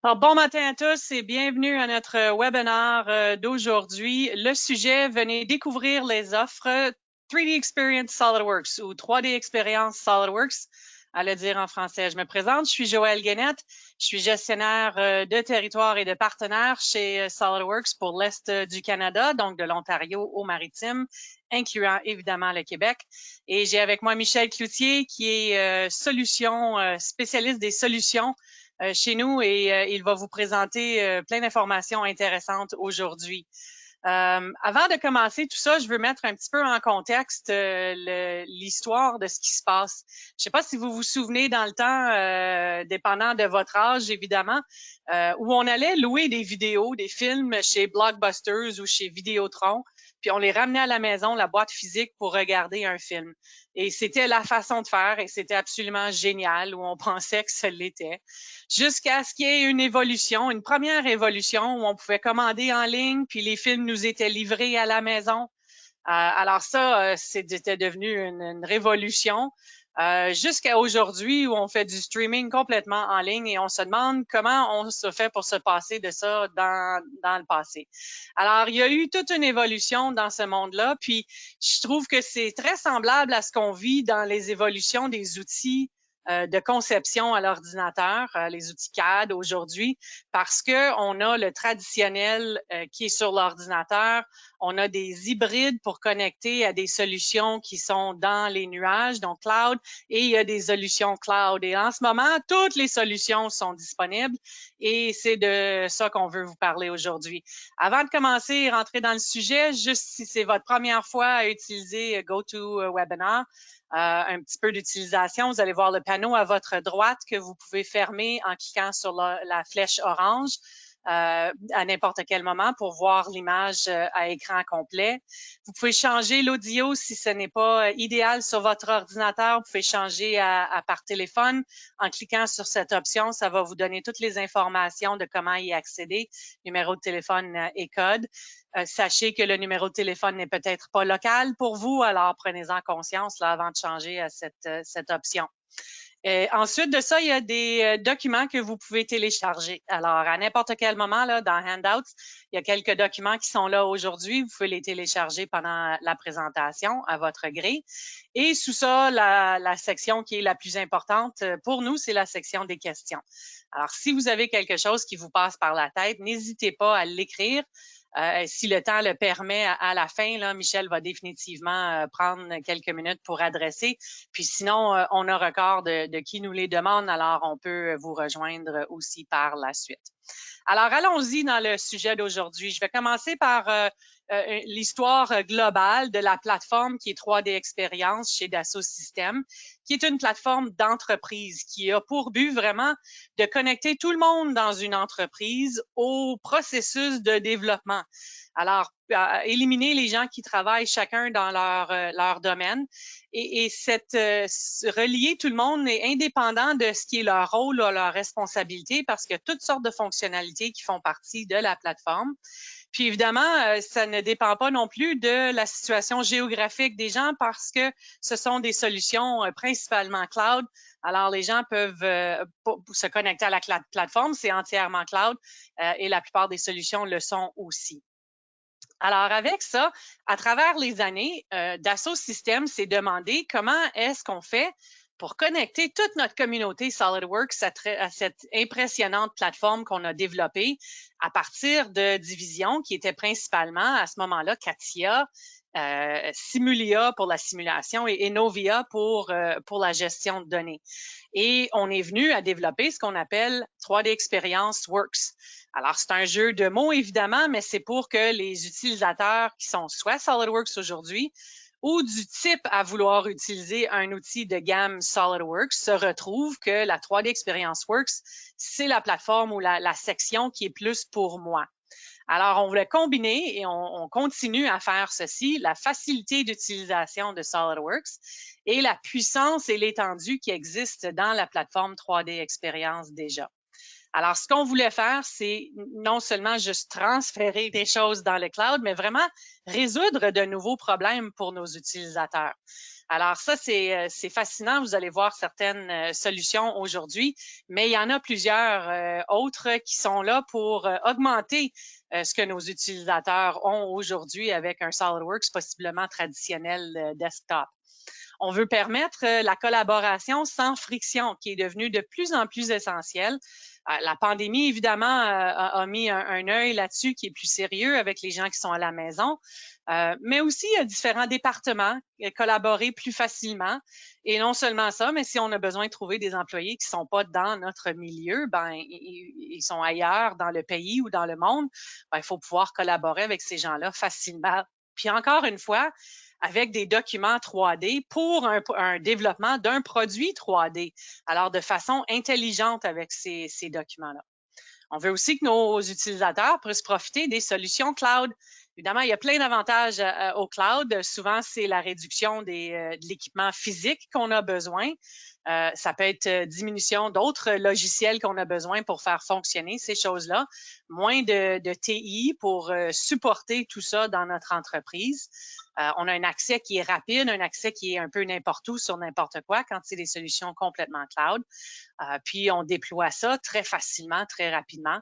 Alors, bon matin à tous et bienvenue à notre webinaire d'aujourd'hui. Le sujet, venez découvrir les offres 3D Experience SolidWorks ou 3D Experience SolidWorks, à le dire en français. Je me présente, je suis Joëlle Guénette, je suis gestionnaire de territoire et de partenaires chez SolidWorks pour l'Est du Canada, donc de l'Ontario au Maritime, incluant évidemment le Québec. Et j'ai avec moi Michel Cloutier qui est spécialiste des solutions chez nous et il va vous présenter plein d'informations intéressantes aujourd'hui. Avant de commencer tout ça, je veux mettre un petit peu en contexte l'histoire de ce qui se passe. Je ne sais pas si vous vous souvenez dans le temps, dépendant de votre âge évidemment, où on allait louer des vidéos, des films chez Blockbusters ou chez Vidéotron, puis on les ramenait à la maison, la boîte physique, pour regarder un film. Et c'était la façon de faire et c'était absolument génial, où on pensait que ça l'était, jusqu'à ce qu'il y ait une évolution, une première évolution où on pouvait commander en ligne, puis les films nous étaient livrés à la maison. Alors ça, c'était devenu une révolution. Jusqu'à aujourd'hui où on fait du streaming complètement en ligne et on se demande comment on se fait pour se passer de ça dans le passé. Alors, il y a eu toute une évolution dans ce monde-là, puis je trouve que c'est très semblable à ce qu'on vit dans les évolutions des outils de conception à l'ordinateur, les outils CAD aujourd'hui, parce que on a le traditionnel qui est sur l'ordinateur, on a des hybrides pour connecter à des solutions qui sont dans les nuages, donc cloud, et il y a des solutions cloud. Et en ce moment, toutes les solutions sont disponibles et c'est de ça qu'on veut vous parler aujourd'hui. Avant de commencer et rentrer dans le sujet, juste si c'est votre première fois à utiliser GoToWebinar, un petit peu d'utilisation, vous allez voir le panneau à votre droite que vous pouvez fermer en cliquant sur la flèche orange. À n'importe quel moment pour voir l'image à écran complet. Vous pouvez changer l'audio si ce n'est pas idéal sur votre ordinateur. Vous pouvez changer par téléphone. En cliquant sur cette option, ça va vous donner toutes les informations de comment y accéder, numéro de téléphone et code. Sachez que le numéro de téléphone n'est peut-être pas local pour vous, alors prenez-en conscience là, avant de changer à cette option. Ensuite de ça, il y a des documents que vous pouvez télécharger. Alors, à n'importe quel moment, là, dans Handouts, il y a quelques documents qui sont là aujourd'hui. Vous pouvez les télécharger pendant la présentation à votre gré. Et sous ça, la section qui est la plus importante pour nous, c'est la section des questions. Alors, si vous avez quelque chose qui vous passe par la tête, n'hésitez pas à l'écrire. Si le temps le permet, à la fin, là, Michel va définitivement prendre quelques minutes pour adresser. Puis sinon, on a record de qui nous les demande, alors on peut vous rejoindre aussi par la suite. Alors, allons-y dans le sujet d'aujourd'hui. Je vais commencer par l'histoire globale de la plateforme qui est 3D Experience chez Dassault Systèmes, qui est une plateforme d'entreprise qui a pour but vraiment de connecter tout le monde dans une entreprise au processus de développement. Alors, éliminer les gens qui travaillent chacun dans leur domaine et relier tout le monde est indépendant de ce qui est leur rôle ou leur responsabilité parce qu'il y a toutes sortes de fonctionnalités qui font partie de la plateforme. Puis évidemment, ça ne dépend pas non plus de la situation géographique des gens parce que ce sont des solutions principalement cloud. Alors, les gens peuvent se connecter à la plateforme, c'est entièrement cloud et la plupart des solutions le sont aussi. Alors, avec ça, à travers les années, Dassault Systèmes s'est demandé comment est-ce qu'on fait pour connecter toute notre communauté SolidWorks à cette impressionnante plateforme qu'on a développée à partir de divisions qui étaient principalement à ce moment-là CATIA, Simulia pour la simulation et Enovia pour la gestion de données. Et on est venu à développer ce qu'on appelle 3D Experience Works. Alors, c'est un jeu de mots, évidemment, mais c'est pour que les utilisateurs qui sont soit SolidWorks aujourd'hui ou du type à vouloir utiliser un outil de gamme SolidWorks se retrouvent que la 3D Experience Works, c'est la plateforme ou la section qui est plus pour moi. Alors, on voulait combiner et on continue à faire ceci, la facilité d'utilisation de SolidWorks et la puissance et l'étendue qui existent dans la plateforme 3D Experience déjà. Alors, ce qu'on voulait faire, c'est non seulement juste transférer des choses dans le cloud, mais vraiment résoudre de nouveaux problèmes pour nos utilisateurs. Alors ça, c'est fascinant. Vous allez voir certaines solutions aujourd'hui, mais il y en a plusieurs autres qui sont là pour augmenter ce que nos utilisateurs ont aujourd'hui avec un SolidWorks possiblement traditionnel desktop. On veut permettre la collaboration sans friction, qui est devenue de plus en plus essentielle. La pandémie, évidemment, a mis un œil là-dessus qui est plus sérieux avec les gens qui sont à la maison. Mais aussi, il y a différents départements collaborer plus facilement. Et non seulement ça, mais si on a besoin de trouver des employés qui sont pas dans notre milieu, ben ils sont ailleurs dans le pays ou dans le monde, ben, il faut pouvoir collaborer avec ces gens-là facilement. Puis encore une fois, avec des documents 3D pour un développement d'un produit 3D. Alors, de façon intelligente avec ces documents-là. On veut aussi que nos utilisateurs puissent profiter des solutions cloud. Évidemment, il y a plein d'avantages au cloud. Souvent, c'est la réduction de l'équipement physique qu'on a besoin. Ça peut être diminution d'autres logiciels qu'on a besoin pour faire fonctionner ces choses-là. Moins de TI pour supporter tout ça dans notre entreprise. On a un accès qui est rapide, un accès qui est un peu n'importe où sur n'importe quoi quand c'est des solutions complètement cloud. Puis on déploie ça très facilement, très rapidement.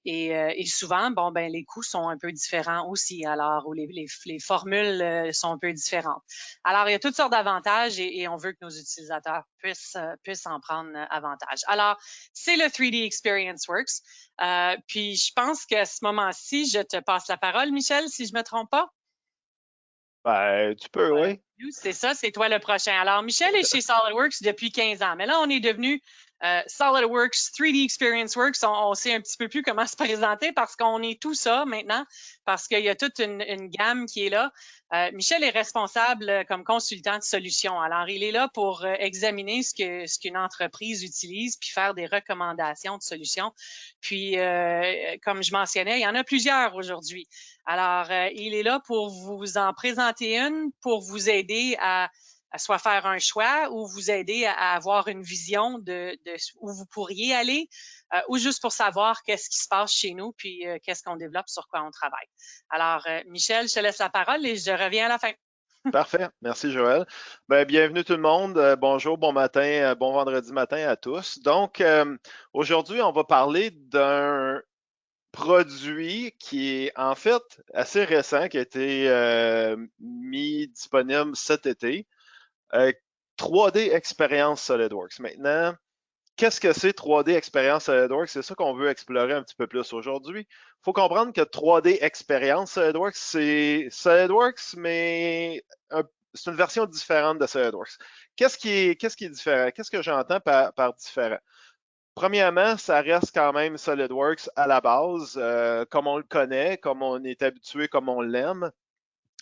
Et souvent, bon, ben les coûts sont un peu différents aussi, alors ou les formules sont un peu différentes. Alors, il y a toutes sortes d'avantages et on veut que nos utilisateurs puissent en prendre avantage. Alors, c'est le 3D Experience Works. Puis je pense qu'à ce moment-ci, je te passe la parole, Michel, si je me trompe pas. Ben, tu peux, oui. C'est ça, c'est toi le prochain. Alors, Michel est chez SolidWorks depuis 15 ans, mais là, on est devenu SolidWorks 3D Experience Works. On sait un petit peu plus comment se présenter parce qu'on est tout ça maintenant, parce qu'il y a toute une gamme qui est là. Michel est responsable comme consultant de solutions. Alors, il est là pour examiner ce qu'une entreprise utilise puis faire des recommandations de solutions. Puis, comme je mentionnais, il y en a plusieurs aujourd'hui. Alors, il est là pour vous en présenter une, pour vous aider à soit faire un choix ou vous aider à avoir une vision de où vous pourriez aller ou juste pour savoir qu'est-ce qui se passe chez nous puis qu'est-ce qu'on développe, sur quoi on travaille. Alors, Michel, je te laisse la parole et je reviens à la fin. Parfait. Merci, Joël. Ben, bienvenue tout le monde. Bonjour, bon matin, bon vendredi matin à tous. Donc, aujourd'hui, on va parler d'un produit qui est en fait assez récent, qui a été mis disponible cet été. 3D Experience SolidWorks. Maintenant, qu'est-ce que c'est 3D Experience SolidWorks? C'est ça qu'on veut explorer un petit peu plus aujourd'hui. Il faut comprendre que 3D Experience SolidWorks, c'est SolidWorks, mais c'est une version différente de SolidWorks. Qu'est-ce qui est différent? Qu'est-ce que j'entends par différent? Premièrement, ça reste quand même SolidWorks à la base, comme on le connaît, comme on est habitué, comme on l'aime.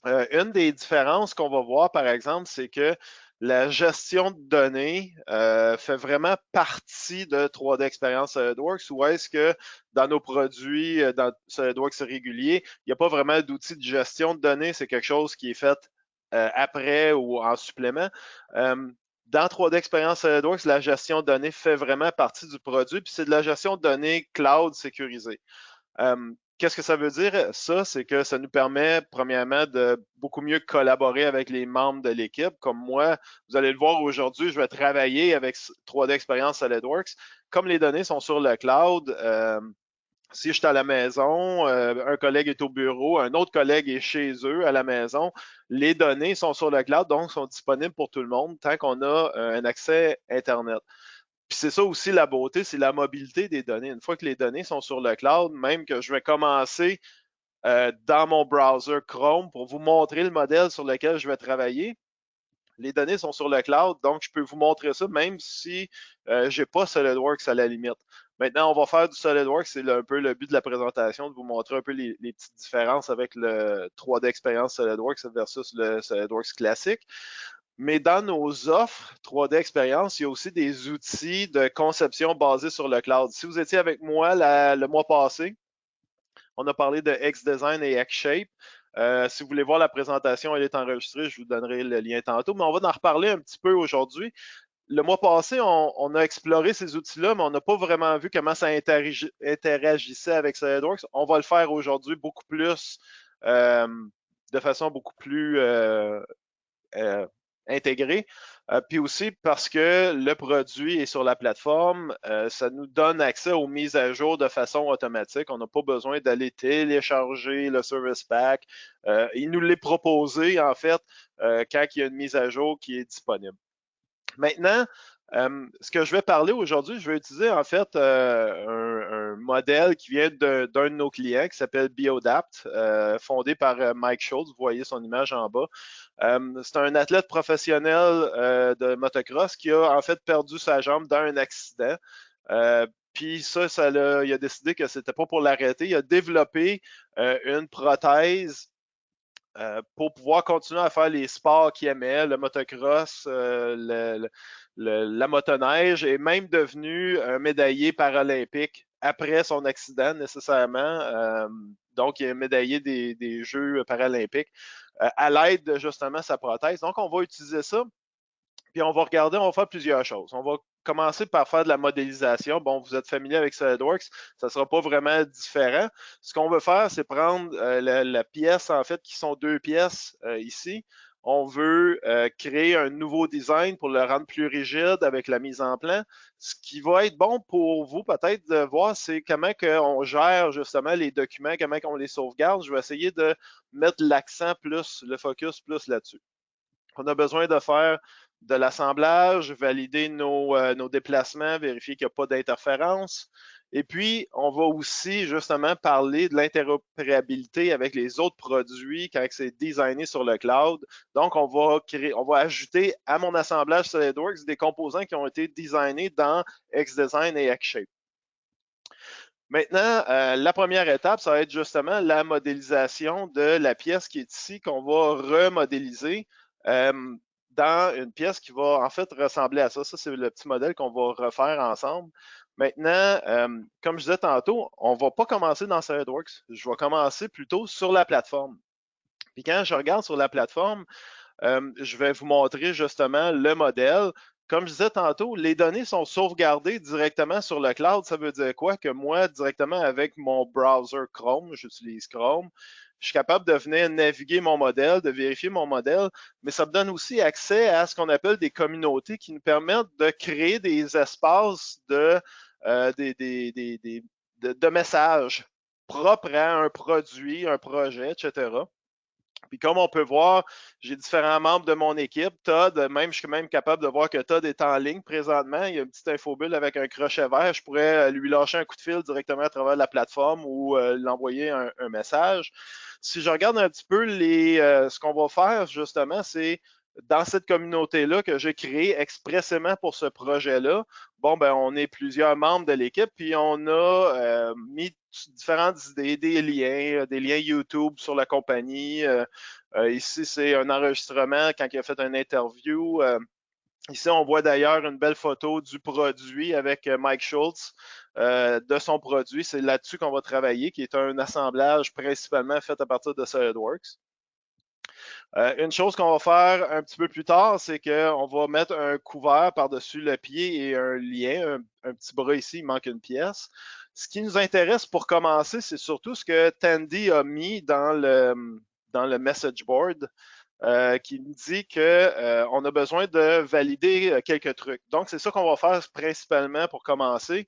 Une des différences qu'on va voir, par exemple, c'est que la gestion de données fait vraiment partie de 3D Experience SolidWorks, ou est-ce que dans nos produits, dans SolidWorks réguliers, il n'y a pas vraiment d'outils de gestion de données, c'est quelque chose qui est fait après ou en supplément. Dans 3D Experience SolidWorks, la gestion de données fait vraiment partie du produit, puis c'est de la gestion de données cloud sécurisée. Qu'est-ce que ça veut dire? Ça, c'est que ça nous permet, premièrement, de beaucoup mieux collaborer avec les membres de l'équipe. Comme moi, vous allez le voir aujourd'hui, je vais travailler avec 3D Experience SolidWorks. Comme les données sont sur le cloud, si je suis à la maison, un collègue est au bureau, un autre collègue est chez eux à la maison, les données sont sur le cloud, donc sont disponibles pour tout le monde tant qu'on a un accès Internet. Puis c'est ça aussi la beauté, c'est la mobilité des données. Une fois que les données sont sur le cloud, même que je vais commencer dans mon browser Chrome pour vous montrer le modèle sur lequel je vais travailler, les données sont sur le cloud, donc je peux vous montrer ça même si je n'ai pas SolidWorks à la limite. Maintenant, on va faire du SolidWorks, c'est un peu le but de la présentation, de vous montrer un peu les petites différences avec le 3D Experience SolidWorks versus le SolidWorks classique. Mais dans nos offres 3D Experience, il y a aussi des outils de conception basés sur le cloud. Si vous étiez avec moi le mois passé, on a parlé de XDesign et XShape. Si vous voulez voir la présentation, elle est enregistrée, je vous donnerai le lien tantôt, mais on va en reparler un petit peu aujourd'hui. Le mois passé, on a exploré ces outils-là, mais on n'a pas vraiment vu comment ça interagissait avec SolidWorks. On va le faire aujourd'hui beaucoup plus, de façon beaucoup plus intégré. Puis aussi parce que le produit est sur la plateforme, ça nous donne accès aux mises à jour de façon automatique. On n'a pas besoin d'aller télécharger le Service Pack. Il nous l'est proposé, en fait, quand il y a une mise à jour qui est disponible. Maintenant, ce que je vais parler aujourd'hui, je vais utiliser en fait un modèle qui vient d'un de nos clients qui s'appelle Biodapt, fondé par Mike Schultz. Vous voyez son image en bas. C'est un athlète professionnel de motocross qui a en fait perdu sa jambe dans un accident. Puis il a décidé que c'était pas pour l'arrêter. Il a développé une prothèse pour pouvoir continuer à faire les sports qu'il aimait, le motocross, la motoneige, et même devenu un médaillé paralympique après son accident nécessairement. Donc, il est médaillé des Jeux paralympiques à l'aide de justement sa prothèse. Donc, on va utiliser ça, puis on va regarder, on va faire plusieurs choses. On va commencer par faire de la modélisation. Bon, vous êtes familier avec SolidWorks, ça ne sera pas vraiment différent. Ce qu'on veut faire, c'est prendre la pièce, en fait, qui sont deux pièces ici. On veut créer un nouveau design pour le rendre plus rigide avec la mise en plan. Ce qui va être bon pour vous, peut-être, de voir, c'est comment on gère justement les documents, comment on les sauvegarde. Je vais essayer de mettre l'accent plus, le focus plus là-dessus. On a besoin de faire de l'assemblage, valider nos déplacements, vérifier qu'il n'y a pas d'interférence. Et puis, on va aussi justement parler de l'interopérabilité avec les autres produits quand c'est designé sur le cloud. Donc, on va ajouter à mon assemblage SolidWorks des composants qui ont été designés dans XDesign et XShape. Maintenant, la première étape, ça va être justement la modélisation de la pièce qui est ici, qu'on va remodéliser dans une pièce qui va en fait ressembler à ça. Ça, c'est le petit modèle qu'on va refaire ensemble. Maintenant, comme je disais tantôt, on ne va pas commencer dans SolidWorks. Je vais commencer plutôt sur la plateforme. Puis quand je regarde sur la plateforme, je vais vous montrer justement le modèle. Comme je disais tantôt, les données sont sauvegardées directement sur le cloud. Ça veut dire quoi? Que moi, directement avec mon browser Chrome, j'utilise Chrome, je suis capable de venir naviguer mon modèle, de vérifier mon modèle, mais ça me donne aussi accès à ce qu'on appelle des communautés qui nous permettent de créer des espaces de messages propres à un produit, un projet, etc. Puis comme on peut voir, j'ai différents membres de mon équipe. Todd, je suis même capable de voir que Todd est en ligne présentement. Il y a une petite infobulle avec un crochet vert. Je pourrais lui lâcher un coup de fil directement à travers la plateforme ou l'envoyer un message. Si je regarde un petit peu ce qu'on va faire, justement, c'est dans cette communauté-là que j'ai créée expressément pour ce projet-là. Bon, ben, on est plusieurs membres de l'équipe, puis on a mis différentes idées, des liens YouTube sur la compagnie. Ici, c'est un enregistrement quand il a fait une interview. Ici, on voit d'ailleurs une belle photo du produit avec Mike Schultz, de son produit. C'est là-dessus qu'on va travailler, qui est un assemblage principalement fait à partir de SolidWorks. Une chose qu'on va faire un petit peu plus tard, c'est qu'on va mettre un couvert par-dessus le pied et un lien, un petit bras ici, il manque une pièce. Ce qui nous intéresse pour commencer, c'est surtout ce que Tandy a mis dans le message board, qui nous dit qu'on a besoin de valider quelques trucs. Donc, c'est ça qu'on va faire principalement pour commencer.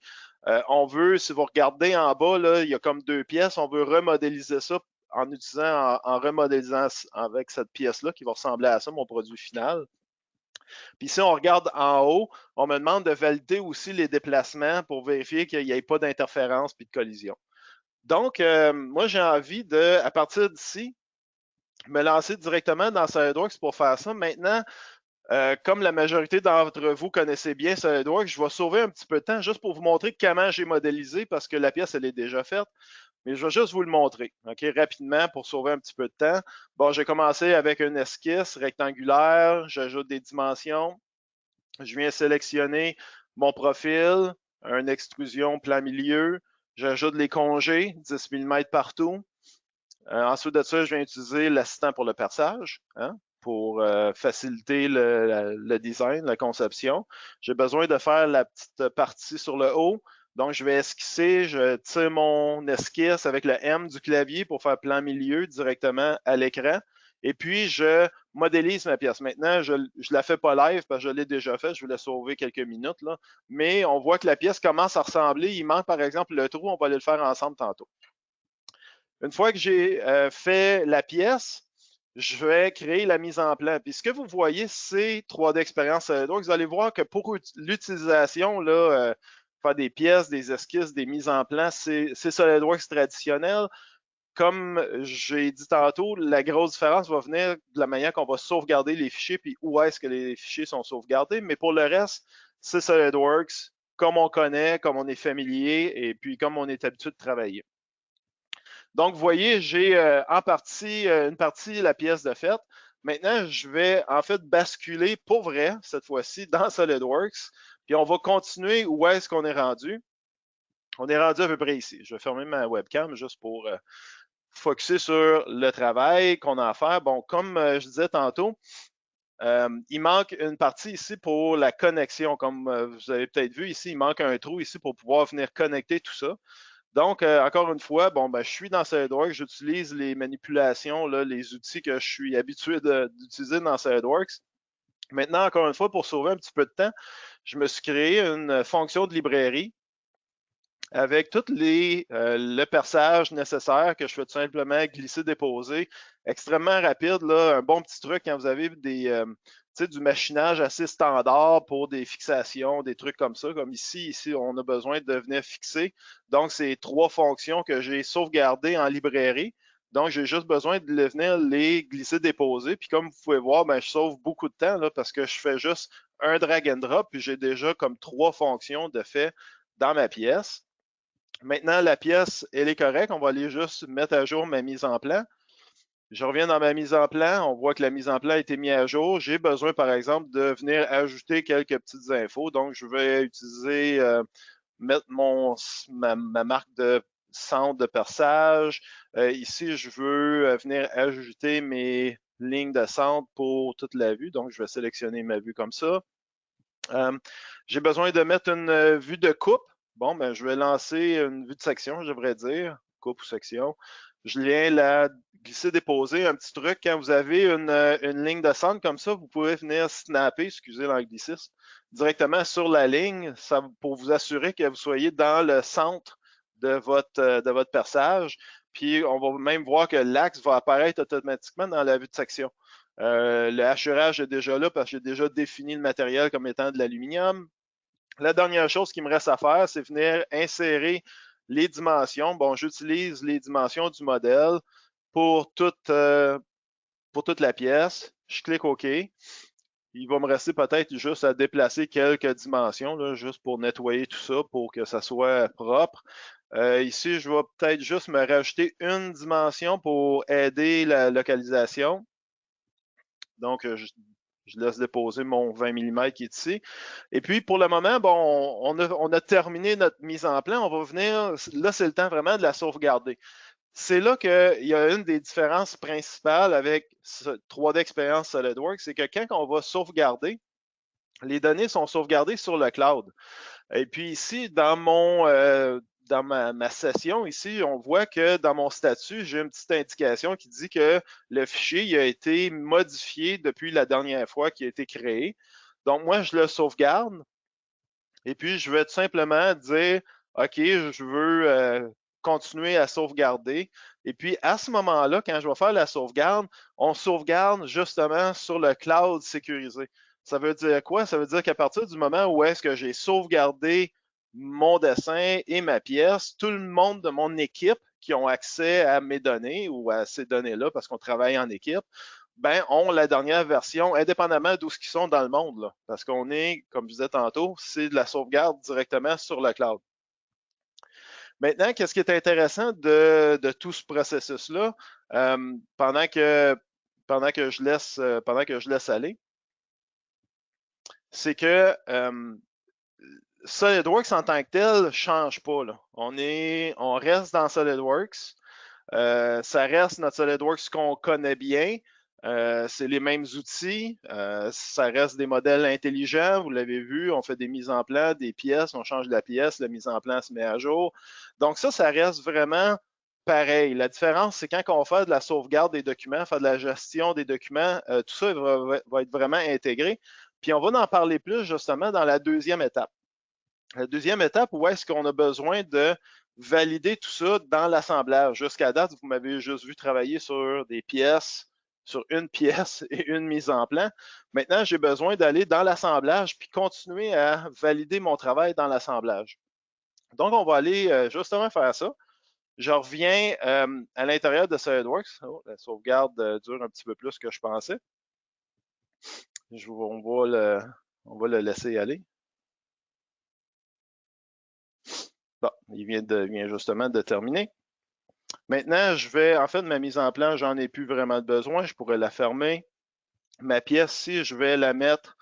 On veut, si vous regardez en bas, là, il y a comme deux pièces, on veut remodéliser ça en utilisant, en remodélisant avec cette pièce-là qui va ressembler à ça, mon produit final. Puis si on regarde en haut, on me demande de valider aussi les déplacements pour vérifier qu'il n'y ait pas d'interférence puis de collision. Donc, moi, j'ai envie de, à partir d'ici, me lancer directement dans SolidWorks pour faire ça. Maintenant, comme la majorité d'entre vous connaissez bien SolidWorks, je vais sauver un petit peu de temps juste pour vous montrer comment j'ai modélisé parce que la pièce, elle est déjà faite. Mais je vais juste vous le montrer, OK, rapidement pour sauver un petit peu de temps. Bon, j'ai commencé avec une esquisse rectangulaire, j'ajoute des dimensions. Je viens sélectionner mon profil, une extrusion plein milieu. J'ajoute les congés, 10 mm partout. Ensuite de ça, je viens utiliser l'assistant pour le perçage, hein, pour faciliter le design, la conception. J'ai besoin de faire la petite partie sur le haut. Donc, je vais esquisser, je tire mon esquisse avec le M du clavier pour faire plan milieu directement à l'écran. Et puis, je modélise ma pièce. Maintenant, je ne la fais pas live parce que je l'ai déjà fait. Je voulais sauver quelques minutes, là. Mais on voit que la pièce commence à ressembler. Il manque, par exemple, le trou. On va aller le faire ensemble tantôt. Une fois que j'ai fait la pièce, je vais créer la mise en plan. Puis ce que vous voyez, c'est 3D Experience SolidWorks. Vous allez voir que pour l'utilisation, faire des pièces, des esquisses, des mises en plan, c'est SolidWorks traditionnel. Comme j'ai dit tantôt, la grosse différence va venir de la manière qu'on va sauvegarder les fichiers, puis où est-ce que les fichiers sont sauvegardés. Mais pour le reste, c'est SolidWorks, comme on connaît, comme on est familier, et puis comme on est habitué de travailler. Donc, vous voyez, j'ai en partie une partie la pièce de fait. Maintenant, je vais en fait basculer pour vrai, cette fois-ci, dans SolidWorks. Puis on va continuer où est-ce qu'on est rendu. On est rendu à peu près ici. Je vais fermer ma webcam juste pour focusser sur le travail qu'on a à faire. Bon, comme je disais tantôt, il manque une partie ici pour la connexion. Comme vous avez peut-être vu ici, il manque un trou ici pour pouvoir venir connecter tout ça. Donc, encore une fois, bon, ben, je suis dans SolidWorks, j'utilise les manipulations, là, les outils que je suis habitué d'utiliser dans SolidWorks. Maintenant, encore une fois, pour sauver un petit peu de temps, je me suis créé une fonction de librairie avec tout le perçage nécessaire que je fais tout simplement glisser-déposer. Extrêmement rapide, là, un bon petit truc quand vous avez du machinage assez standard pour des fixations, des trucs comme ça. Comme ici, on a besoin de venir fixer. Donc, c'est 3 fonctions que j'ai sauvegardées en librairie. Donc, j'ai juste besoin de venir les glisser-déposer. Puis comme vous pouvez voir, ben, je sauve beaucoup de temps là, parce que je fais juste un drag and drop, puis j'ai déjà comme 3 fonctions de fait dans ma pièce. Maintenant, la pièce, elle est correcte. On va aller juste mettre à jour ma mise en plan. Je reviens dans ma mise en plan. On voit que la mise en plan a été mise à jour. J'ai besoin, par exemple, de venir ajouter quelques petites infos. Donc, je vais utiliser, mettre ma marque de centre de perçage. Ici, je veux venir ajouter mes lignes de centre pour toute la vue. Donc, je vais sélectionner ma vue comme ça. J'ai besoin de mettre une vue de coupe. Bon, ben, je vais lancer une vue de section, je devrais dire, coupe ou section. Je viens la glisser-déposer. Un petit truc, quand vous avez une ligne de centre comme ça, vous pouvez venir snapper, excusez l'anglicisme, directement sur la ligne pour vous assurer que vous soyez dans le centre de votre perçage. Puis, on va même voir que l'axe va apparaître automatiquement dans la vue de section. Le hachurage est déjà là parce que j'ai déjà défini le matériel comme étant de l'aluminium. La dernière chose qui me reste à faire, c'est venir insérer les dimensions. Bon, j'utilise les dimensions du modèle pour toute la pièce. Je clique OK. Il va me rester peut-être juste à déplacer quelques dimensions, là, juste pour nettoyer tout ça, pour que ça soit propre. Ici, je vais peut-être juste me rajouter une dimension pour aider la localisation. Donc, je laisse déposer mon 20 mm qui est ici. Et puis, pour le moment, bon, on a terminé notre mise en plan. On va venir, là, c'est le temps vraiment de la sauvegarder. C'est là qu'il y a une des différences principales avec 3D Experience SolidWorks, c'est que quand on va sauvegarder, les données sont sauvegardées sur le cloud. Et puis ici, dans ma session, ici, on voit que dans mon statut, j'ai une petite indication qui dit que le fichier il a été modifié depuis la dernière fois qu'il a été créé. Donc, moi, je le sauvegarde. Et puis, je vais tout simplement dire, OK, je veux continuer à sauvegarder. Et puis, à ce moment-là, quand je vais faire la sauvegarde, on sauvegarde justement sur le cloud sécurisé. Ça veut dire quoi? Ça veut dire qu'à partir du moment où est-ce que j'ai sauvegardé mon dessin et ma pièce, tout le monde de mon équipe qui ont accès à mes données ou à ces données-là, parce qu'on travaille en équipe, ben, ont la dernière version, indépendamment d'où ils sont dans le monde, là, parce qu'on est, comme je disais tantôt, c'est de la sauvegarde directement sur le cloud. Maintenant, qu'est-ce qui est intéressant de tout ce processus-là, pendant que je laisse aller, c'est que SolidWorks en tant que tel ne change pas, là. On reste dans SolidWorks. Ça reste notre SolidWorks qu'on connaît bien. C'est les mêmes outils. Ça reste des modèles intelligents. Vous l'avez vu, on fait des mises en plan, des pièces, on change la pièce, la mise en plan se met à jour. Donc ça reste vraiment pareil. La différence, c'est quand on fait de la sauvegarde des documents, faire de la gestion des documents, tout ça va être vraiment intégré. Puis on va en parler plus justement dans la deuxième étape. La deuxième étape, où est-ce qu'on a besoin de valider tout ça dans l'assemblage. Jusqu'à date, vous m'avez juste vu travailler sur des pièces, sur une pièce et une mise en plan. Maintenant, j'ai besoin d'aller dans l'assemblage puis continuer à valider mon travail dans l'assemblage. Donc, on va aller justement faire ça. Je reviens à l'intérieur de SolidWorks. Oh, la sauvegarde dure un petit peu plus que je pensais. On va le laisser aller. Bon, il vient justement de terminer. Maintenant, en fait, ma mise en plan, j'en ai plus vraiment de besoin. Je pourrais la fermer. Ma pièce-ci, je vais la mettre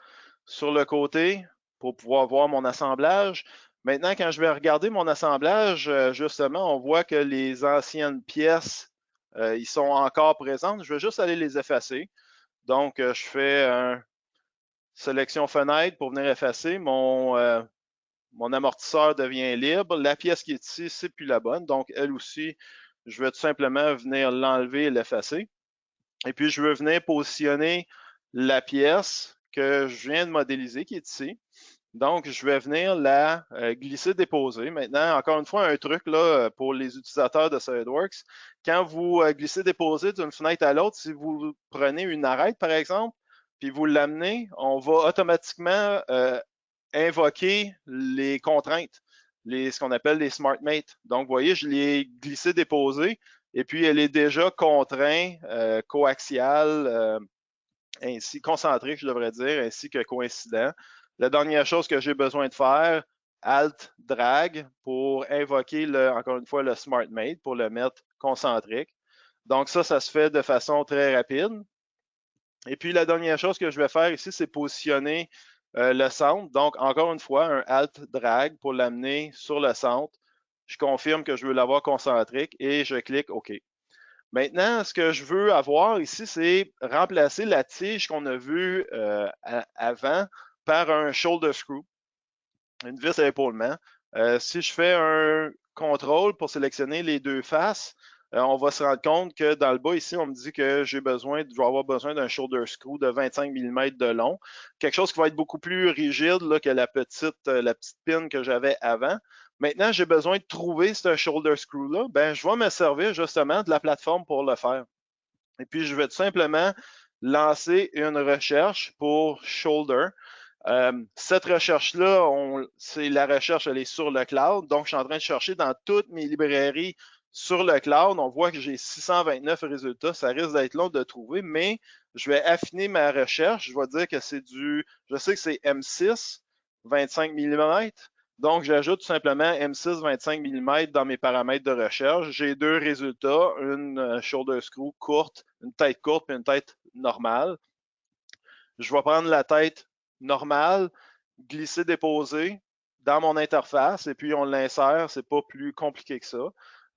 sur le côté pour pouvoir voir mon assemblage. Maintenant, quand je vais regarder mon assemblage, justement, on voit que les anciennes pièces, ils sont encore présentes. Je vais juste aller les effacer. Donc, je fais un sélection fenêtre pour venir effacer. Mon amortisseur devient libre. La pièce qui est ici, c'est plus la bonne. Donc, elle aussi, je vais tout simplement venir l'enlever et l'effacer. Et puis, je veux venir positionner la pièce que je viens de modéliser, qui est ici. Donc, je vais venir la glisser-déposer. Maintenant, encore une fois, un truc là pour les utilisateurs de SolidWorks. Quand vous glissez-déposez d'une fenêtre à l'autre, si vous prenez une arête, par exemple, puis vous l'amenez, on va automatiquement invoquer les contraintes, ce qu'on appelle les SmartMates. Donc, vous voyez, je l'ai glissé-déposé et puis elle est déjà contraint, coaxial, ainsi concentrique, je devrais dire, ainsi que coïncident. La dernière chose que j'ai besoin de faire, Alt drag pour invoquer encore une fois le SmartMate pour le mettre concentrique. Donc ça se fait de façon très rapide. Et puis la dernière chose que je vais faire ici, c'est positionner le centre. Donc encore une fois, un Alt drag pour l'amener sur le centre. Je confirme que je veux l'avoir concentrique et je clique OK. Maintenant, ce que je veux avoir ici, c'est remplacer la tige qu'on a vue avant par un shoulder screw, une vis à épaulement. Si je fais un contrôle pour sélectionner les deux faces, on va se rendre compte que dans le bas ici, on me dit que je vais avoir besoin d'un shoulder screw de 25 mm de long, quelque chose qui va être beaucoup plus rigide là, que la petite pin que j'avais avant. Maintenant, j'ai besoin de trouver ce shoulder screw-là. Ben, je vais me servir justement de la plateforme pour le faire. Et puis, je vais tout simplement lancer une recherche pour shoulder. Cette recherche-là, c'est la recherche, elle est sur le cloud. Donc, je suis en train de chercher dans toutes mes librairies sur le cloud. On voit que j'ai 629 résultats. Ça risque d'être long de trouver, mais je vais affiner ma recherche. Je vais dire que je sais que c'est M6, 25 mm. Donc, j'ajoute tout simplement M6 25 mm dans mes paramètres de recherche. J'ai deux résultats, une shoulder screw courte, une tête courte et une tête normale. Je vais prendre la tête normale, glisser, déposer dans mon interface et puis on l'insère. C'est pas plus compliqué que ça.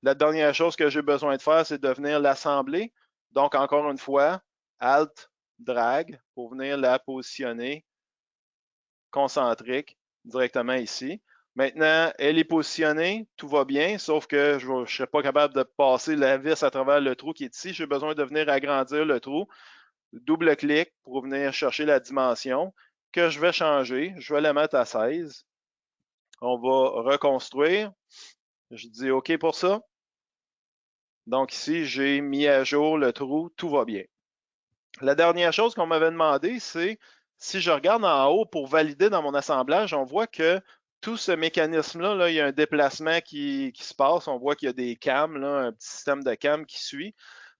La dernière chose que j'ai besoin de faire, c'est de venir l'assembler. Donc, encore une fois, Alt, drag pour venir la positionner concentrique directement ici. Maintenant, elle est positionnée, tout va bien, sauf que je ne serai pas capable de passer la vis à travers le trou qui est ici. J'ai besoin de venir agrandir le trou. Double-clic pour venir chercher la dimension que je vais changer. Je vais la mettre à 16. On va reconstruire. Je dis OK pour ça. Donc ici, j'ai mis à jour le trou, tout va bien. La dernière chose qu'on m'avait demandé, c'est si je regarde en haut pour valider dans mon assemblage, on voit que tout ce mécanisme-là, là, il y a un déplacement qui se passe. On voit qu'il y a des cams, là, un petit système de cams qui suit.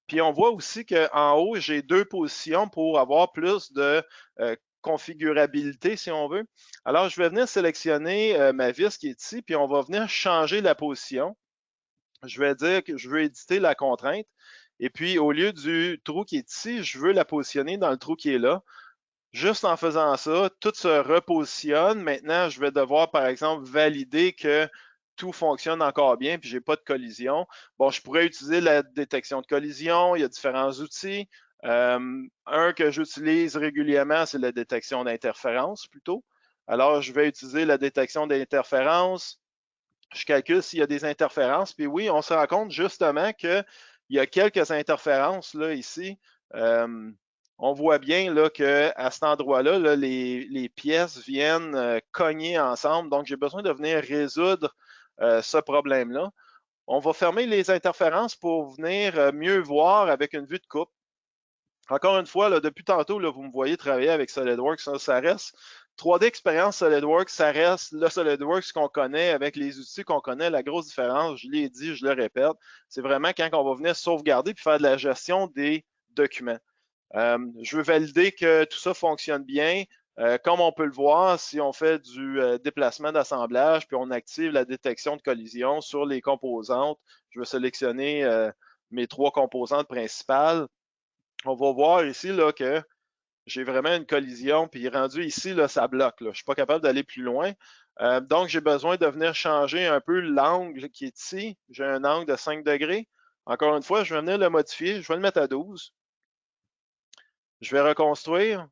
Puis on voit aussi qu'en haut, j'ai deux positions pour avoir plus de configurabilité, si on veut. Alors, je vais venir sélectionner ma vis qui est ici, puis on va venir changer la position. Je vais dire que je veux éditer la contrainte. Et puis, au lieu du trou qui est ici, je veux la positionner dans le trou qui est là. Juste en faisant ça, tout se repositionne. Maintenant, je vais devoir, par exemple, valider que tout fonctionne encore bien, puis j'ai pas de collision. Bon, je pourrais utiliser la détection de collision. Il y a différents outils. Un que j'utilise régulièrement, c'est la détection d'interférence plutôt. Alors, je vais utiliser la détection d'interférence. Je calcule s'il y a des interférences. Puis oui, on se rend compte justement qu'il y a quelques interférences là, ici. On voit bien là, qu'à cet endroit-là, là, les pièces viennent cogner ensemble. Donc, j'ai besoin de venir résoudre ce problème-là. On va fermer les interférences pour venir mieux voir avec une vue de coupe. Encore une fois, là, depuis tantôt, là, vous me voyez travailler avec SolidWorks. Ça reste 3D Expérience SolidWorks, ça reste le SolidWorks qu'on connaît avec les outils qu'on connaît. La grosse différence, je l'ai dit, je le répète, c'est vraiment quand on va venir sauvegarder et faire de la gestion des documents. Je veux valider que tout ça fonctionne bien. Comme on peut le voir, si on fait du déplacement d'assemblage, puis on active la détection de collision sur les composantes, je vais sélectionner mes 3 composantes principales. On va voir ici là, que j'ai vraiment une collision, puis rendu ici, là, ça bloque. Là. Je ne suis pas capable d'aller plus loin. Donc, j'ai besoin de venir changer un peu l'angle qui est ici. J'ai un angle de 5 degrés. Encore une fois, je vais venir le modifier. Je vais le mettre à 12. Je vais reconstruire.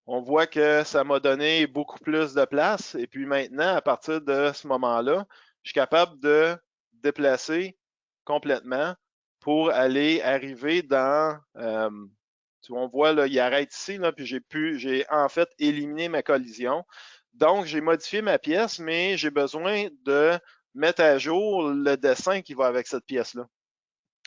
On voit que ça m'a donné beaucoup plus de place. Et puis maintenant, à partir de ce moment-là, je suis capable de déplacer complètement pour aller arriver dans... on voit, là, il arrête ici, là, puis j'ai en fait éliminé ma collision. Donc, j'ai modifié ma pièce, mais j'ai besoin de mettre à jour le dessin qui va avec cette pièce-là.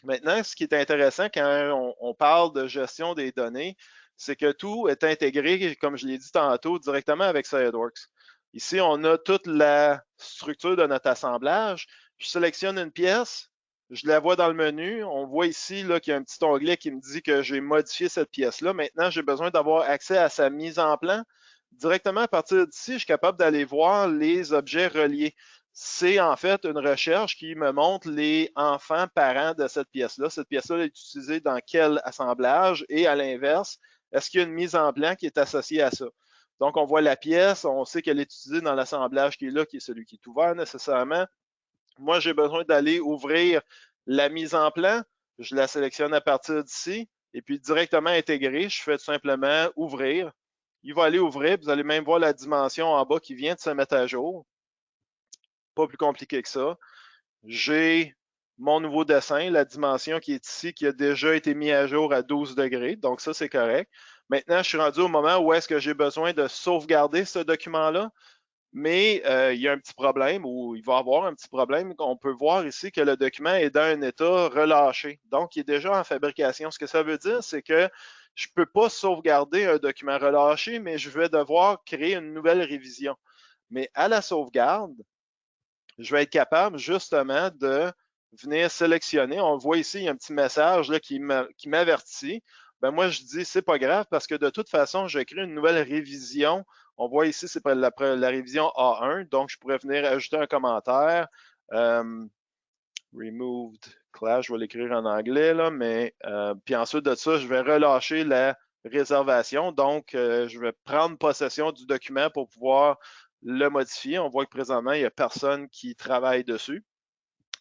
Maintenant, ce qui est intéressant quand on parle de gestion des données, c'est que tout est intégré, comme je l'ai dit tantôt, directement avec SolidWorks. Ici, on a toute la structure de notre assemblage. Je sélectionne une pièce, je la vois dans le menu. On voit ici qu'il y a un petit onglet qui me dit que j'ai modifié cette pièce-là. Maintenant, j'ai besoin d'avoir accès à sa mise en plan. Directement à partir d'ici, je suis capable d'aller voir les objets reliés. C'est en fait une recherche qui me montre les enfants parents de cette pièce-là. Cette pièce-là est utilisée dans quel assemblage et à l'inverse, est-ce qu'il y a une mise en plan qui est associée à ça? Donc, on voit la pièce, on sait qu'elle est utilisée dans l'assemblage qui est là, qui est celui qui est ouvert nécessairement. Moi, j'ai besoin d'aller ouvrir la mise en plan. Je la sélectionne à partir d'ici et puis directement intégrer, je fais tout simplement ouvrir. Il va aller ouvrir, vous allez même voir la dimension en bas qui vient de se mettre à jour. Pas plus compliqué que ça. J'ai mon nouveau dessin, la dimension qui est ici, qui a déjà été mis à jour à 12 degrés. Donc ça, c'est correct. Maintenant, je suis rendu au moment où est-ce que j'ai besoin de sauvegarder ce document-là. Mais il y a un petit problème, ou il va y avoir un petit problème. On peut voir ici que le document est dans un état relâché. Donc, il est déjà en fabrication. Ce que ça veut dire, c'est que je ne peux pas sauvegarder un document relâché, mais je vais devoir créer une nouvelle révision. Mais à la sauvegarde, je vais être capable justement de venir sélectionner. On le voit ici, il y a un petit message là, qui m'avertit. Ben moi, je dis, c'est pas grave parce que de toute façon, je crée une nouvelle révision. On voit ici, c'est la révision A1. Donc, je pourrais venir ajouter un commentaire. Removed class, je vais l'écrire en anglais, là, mais puis ensuite de ça, je vais relâcher la réservation. Donc, je vais prendre possession du document pour pouvoir le modifier. On voit que présentement, il n'y a personne qui travaille dessus.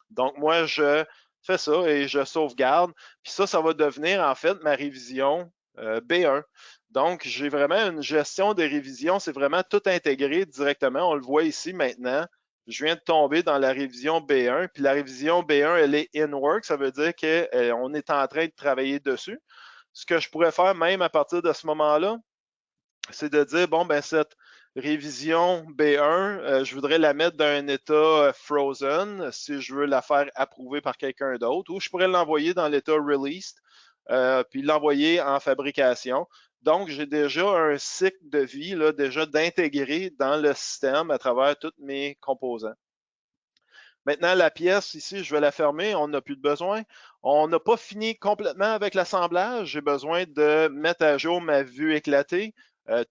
Donc, moi, je fais ça et je sauvegarde. Puis ça va devenir en fait ma révision B1. Donc, j'ai vraiment une gestion des révisions. C'est vraiment tout intégré directement. On le voit ici maintenant. Je viens de tomber dans la révision B1. Puis la révision B1, elle est in work. Ça veut dire qu'on est en train de travailler dessus. Ce que je pourrais faire même à partir de ce moment-là, c'est de dire, bon, ben cette révision B1, je voudrais la mettre dans un état frozen si je veux la faire approuver par quelqu'un d'autre, ou je pourrais l'envoyer dans l'état released, puis l'envoyer en fabrication. Donc, j'ai déjà un cycle de vie là, déjà d'intégrer dans le système à travers tous mes composants. Maintenant, la pièce ici, je vais la fermer, on n'a plus de besoin. On n'a pas fini complètement avec l'assemblage. J'ai besoin de mettre à jour ma vue éclatée.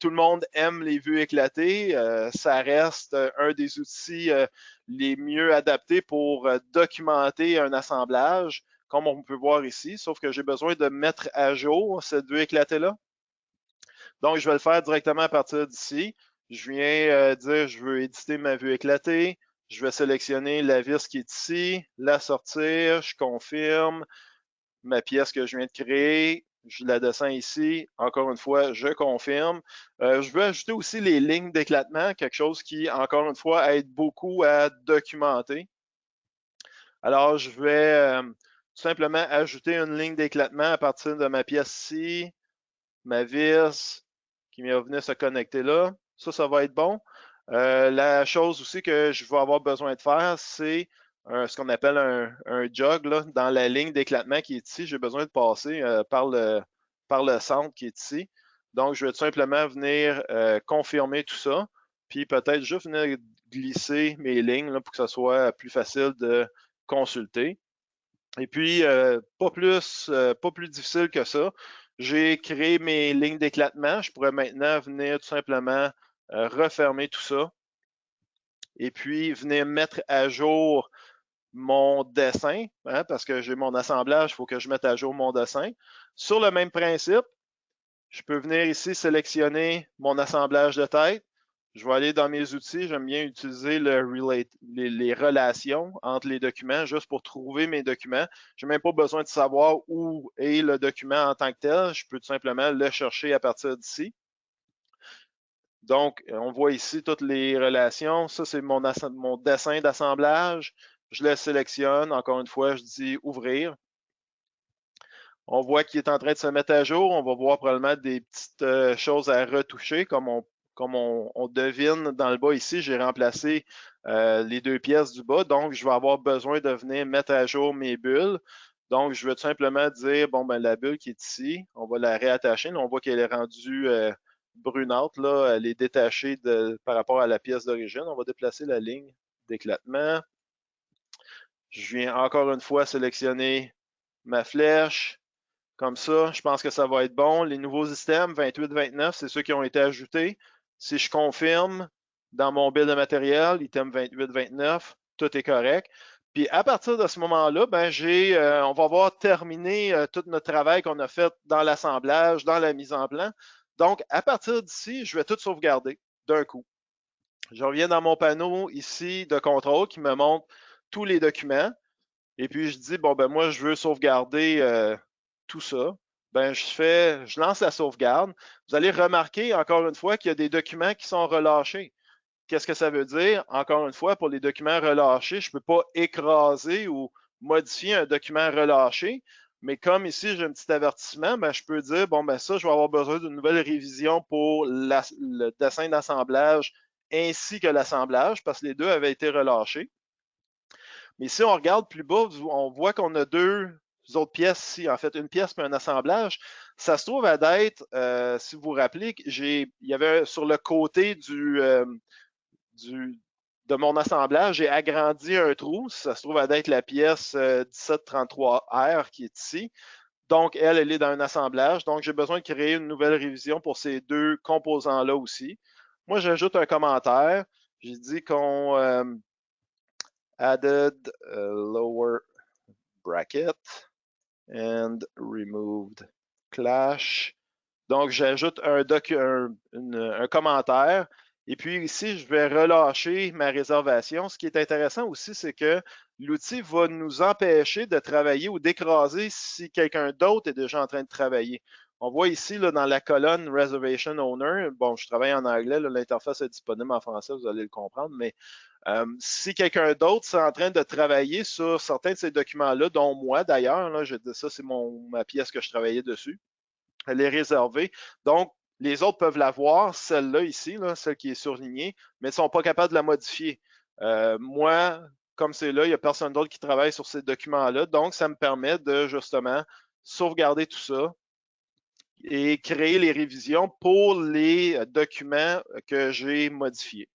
Tout le monde aime les vues éclatées. Ça reste un des outils les mieux adaptés pour documenter un assemblage, comme on peut voir ici, sauf que j'ai besoin de mettre à jour cette vue éclatée-là. Donc, je vais le faire directement à partir d'ici. Je viens dire, je veux éditer ma vue éclatée. Je vais sélectionner la vis qui est ici, la sortir, je confirme ma pièce que je viens de créer. je la descends ici. Encore une fois, je confirme. Je veux ajouter aussi les lignes d'éclatement, quelque chose qui, encore une fois, aide beaucoup à documenter. Alors, je vais tout simplement ajouter une ligne d'éclatement à partir de ma pièce ici, ma vis qui vient venir se connecter là. Ça va être bon. La chose aussi que je vais avoir besoin de faire, c'est ce qu'on appelle un jog là, dans la ligne d'éclatement qui est ici. J'ai besoin de passer par le centre qui est ici. Donc, je vais tout simplement venir confirmer tout ça, puis peut-être juste venir glisser mes lignes là, pour que ce soit plus facile de consulter. Et puis, pas plus difficile que ça. J'ai créé mes lignes d'éclatement. Je pourrais maintenant venir tout simplement refermer tout ça et puis venir mettre à jour mon dessin, hein, parce que j'ai mon assemblage, il faut que je mette à jour mon dessin. Sur le même principe, je peux venir ici sélectionner mon assemblage de tête. Je vais aller dans mes outils. J'aime bien utiliser les relations entre les documents juste pour trouver mes documents. Je n'ai même pas besoin de savoir où est le document en tant que tel. Je peux tout simplement le chercher à partir d'ici. Donc, on voit ici toutes les relations. Ça, c'est mon dessin d'assemblage. Je le sélectionne. Encore une fois, je dis ouvrir. On voit qu'il est en train de se mettre à jour. On va voir probablement des petites choses à retoucher, comme on devine dans le bas ici. J'ai remplacé les deux pièces du bas, donc je vais avoir besoin de venir mettre à jour mes bulles. Donc, je vais tout simplement dire, bon, ben la bulle qui est ici, on va la réattacher. Là, on voit qu'elle est rendue brunâtre, là, elle est détachée par rapport à la pièce d'origine. On va déplacer la ligne d'éclatement. Je viens encore une fois sélectionner ma flèche. Comme ça, je pense que ça va être bon. Les nouveaux systèmes 28-29, c'est ceux qui ont été ajoutés. Si je confirme dans mon bill de matériel, item 28-29, tout est correct. Puis à partir de ce moment-là, ben on va avoir terminé tout notre travail qu'on a fait dans l'assemblage, dans la mise en plan. Donc, à partir d'ici, je vais tout sauvegarder d'un coup. Je reviens dans mon panneau ici de contrôle qui me montre tous les documents. Et puis, je dis, bon, ben moi, je veux sauvegarder tout ça. Ben, je lance la sauvegarde. Vous allez remarquer, encore une fois, qu'il y a des documents qui sont relâchés. Qu'est-ce que ça veut dire? Encore une fois, pour les documents relâchés, je ne peux pas écraser ou modifier un document relâché. Mais comme ici, j'ai un petit avertissement, ben, je peux dire, bon, ben ça, je vais avoir besoin d'une nouvelle révision pour le dessin d'assemblage ainsi que l'assemblage, parce que les deux avaient été relâchés. Mais si on regarde plus bas, on voit qu'on a deux autres pièces ici, en fait, une pièce et un assemblage. Ça se trouve à d'être, si vous vous rappelez, il y avait sur le côté de mon assemblage, j'ai agrandi un trou. Ça se trouve à d'être la pièce 1733R qui est ici. Donc, elle est dans un assemblage. Donc, j'ai besoin de créer une nouvelle révision pour ces deux composants-là aussi. Moi, j'ajoute un commentaire. J'ai dit qu'on added a lower bracket and removed clash. Donc, j'ajoute un commentaire. Et puis ici, je vais relâcher ma réservation. Ce qui est intéressant aussi, c'est que l'outil va nous empêcher de travailler ou d'écraser si quelqu'un d'autre est déjà en train de travailler. On voit ici là, dans la colonne Reservation Owner, bon, je travaille en anglais, l'interface est disponible en français, vous allez le comprendre, mais si quelqu'un d'autre est en train de travailler sur certains de ces documents-là, dont moi d'ailleurs, ça c'est ma pièce que je travaillais dessus, elle est réservée. Donc, les autres peuvent la voir, celle-là ici, là, celle qui est surlignée, mais ils ne sont pas capables de la modifier. Moi, comme c'est là, il n'y a personne d'autre qui travaille sur ces documents-là, donc ça me permet de justement sauvegarder tout ça et créer les révisions pour les documents que j'ai modifiés.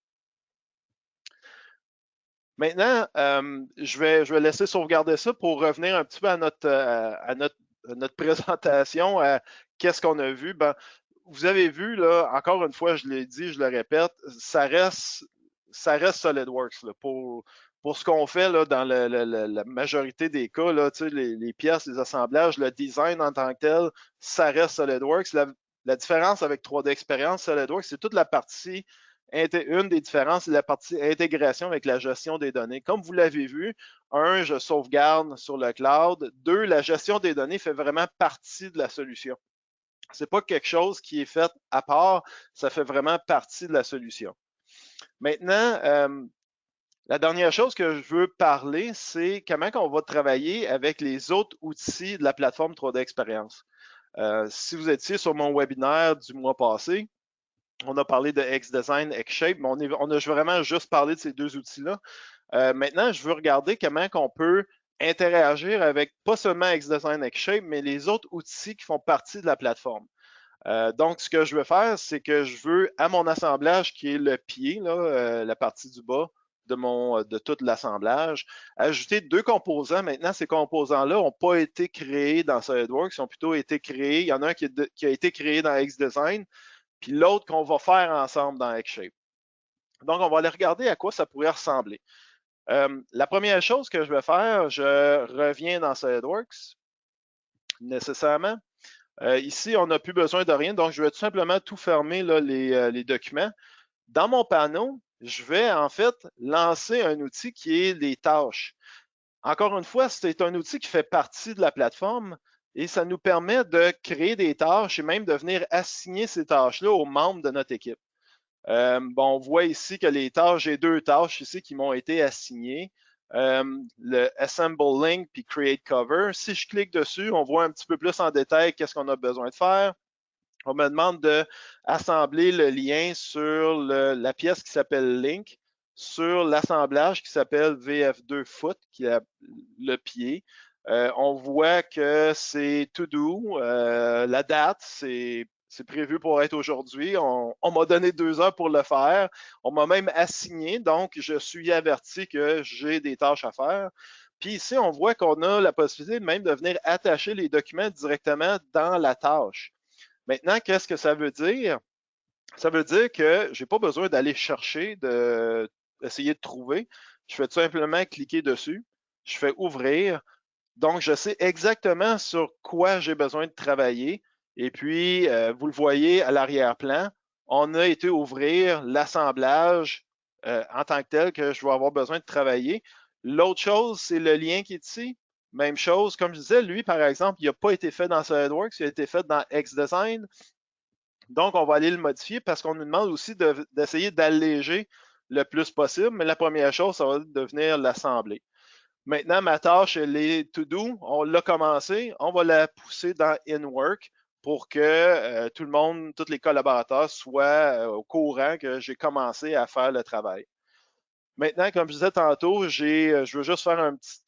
Maintenant, je vais laisser sauvegarder ça pour revenir un petit peu à notre présentation, à qu'est-ce qu'on a vu. Ben, vous avez vu, là, encore une fois, je l'ai dit, je le répète, ça reste SolidWorks là, pour ce qu'on fait là, dans la majorité des cas, là, les pièces, les assemblages, le design en tant que tel, ça reste SolidWorks. La différence avec 3D Experience, SolidWorks, c'est toute la partie une des différences, c'est la partie intégration avec la gestion des données. Comme vous l'avez vu, un, je sauvegarde sur le cloud. Deux, la gestion des données fait vraiment partie de la solution. Ce n'est pas quelque chose qui est fait à part, ça fait vraiment partie de la solution. Maintenant, la dernière chose que je veux parler, c'est comment on va travailler avec les autres outils de la plateforme 3D Experience. Si vous étiez sur mon webinaire du mois passé, on a parlé de XDesign, XShape, mais on a vraiment juste parlé de ces deux outils-là. Maintenant, je veux regarder comment on peut interagir avec pas seulement XDesign, XShape, mais les autres outils qui font partie de la plateforme. Donc, ce que je veux faire, c'est que je veux, à mon assemblage, qui est le pied, là, la partie du bas de tout l'assemblage, ajouter deux composants. Maintenant, ces composants-là n'ont pas été créés dans SolidWorks, ils ont plutôt été créés. Il y en a un qui a été créé dans XDesign, puis l'autre qu'on va faire ensemble dans XShape. Donc, on va aller regarder à quoi ça pourrait ressembler. La première chose que je vais faire, je reviens dans SolidWorks, nécessairement. Ici, on n'a plus besoin de rien, donc je vais tout simplement tout fermer là, les documents. Dans mon panneau, je vais en fait lancer un outil qui est les tâches. Encore une fois, c'est un outil qui fait partie de la plateforme et ça nous permet de créer des tâches et même de venir assigner ces tâches-là aux membres de notre équipe. On voit ici que les tâches, j'ai deux tâches ici qui m'ont été assignées. Le Assemble Link puis Create Cover. Si je clique dessus, on voit un petit peu plus en détail qu'est-ce qu'on a besoin de faire. On me demande d'assembler le lien sur la pièce qui s'appelle Link sur l'assemblage qui s'appelle VF2 Foot, qui est le pied. On voit que c'est to do. La date, c'est prévu pour être aujourd'hui. On m'a donné 2 heures pour le faire. On m'a même assigné, donc je suis averti que j'ai des tâches à faire. Puis ici, on voit qu'on a la possibilité même de venir attacher les documents directement dans la tâche. Maintenant, qu'est-ce que ça veut dire? Ça veut dire que je n'ai pas besoin d'aller chercher, d'essayer de trouver. Je fais tout simplement cliquer dessus. Je fais ouvrir. Donc, je sais exactement sur quoi j'ai besoin de travailler. Et puis, vous le voyez à l'arrière-plan, on a été ouvrir l'assemblage en tant que tel que je vais avoir besoin de travailler. L'autre chose, c'est le lien qui est ici. Même chose, comme je disais, lui, par exemple, il n'a pas été fait dans SolidWorks, il a été fait dans XDesign. Donc, on va aller le modifier parce qu'on nous demande aussi d'essayer d'alléger le plus possible. Mais la première chose, ça va être de venir l'assembler. Maintenant, ma tâche, elle est to do. On l'a commencé. On va la pousser dans InWork pour que tout le monde, tous les collaborateurs soient au courant que j'ai commencé à faire le travail. Maintenant, comme je disais tantôt, je veux juste faire un petit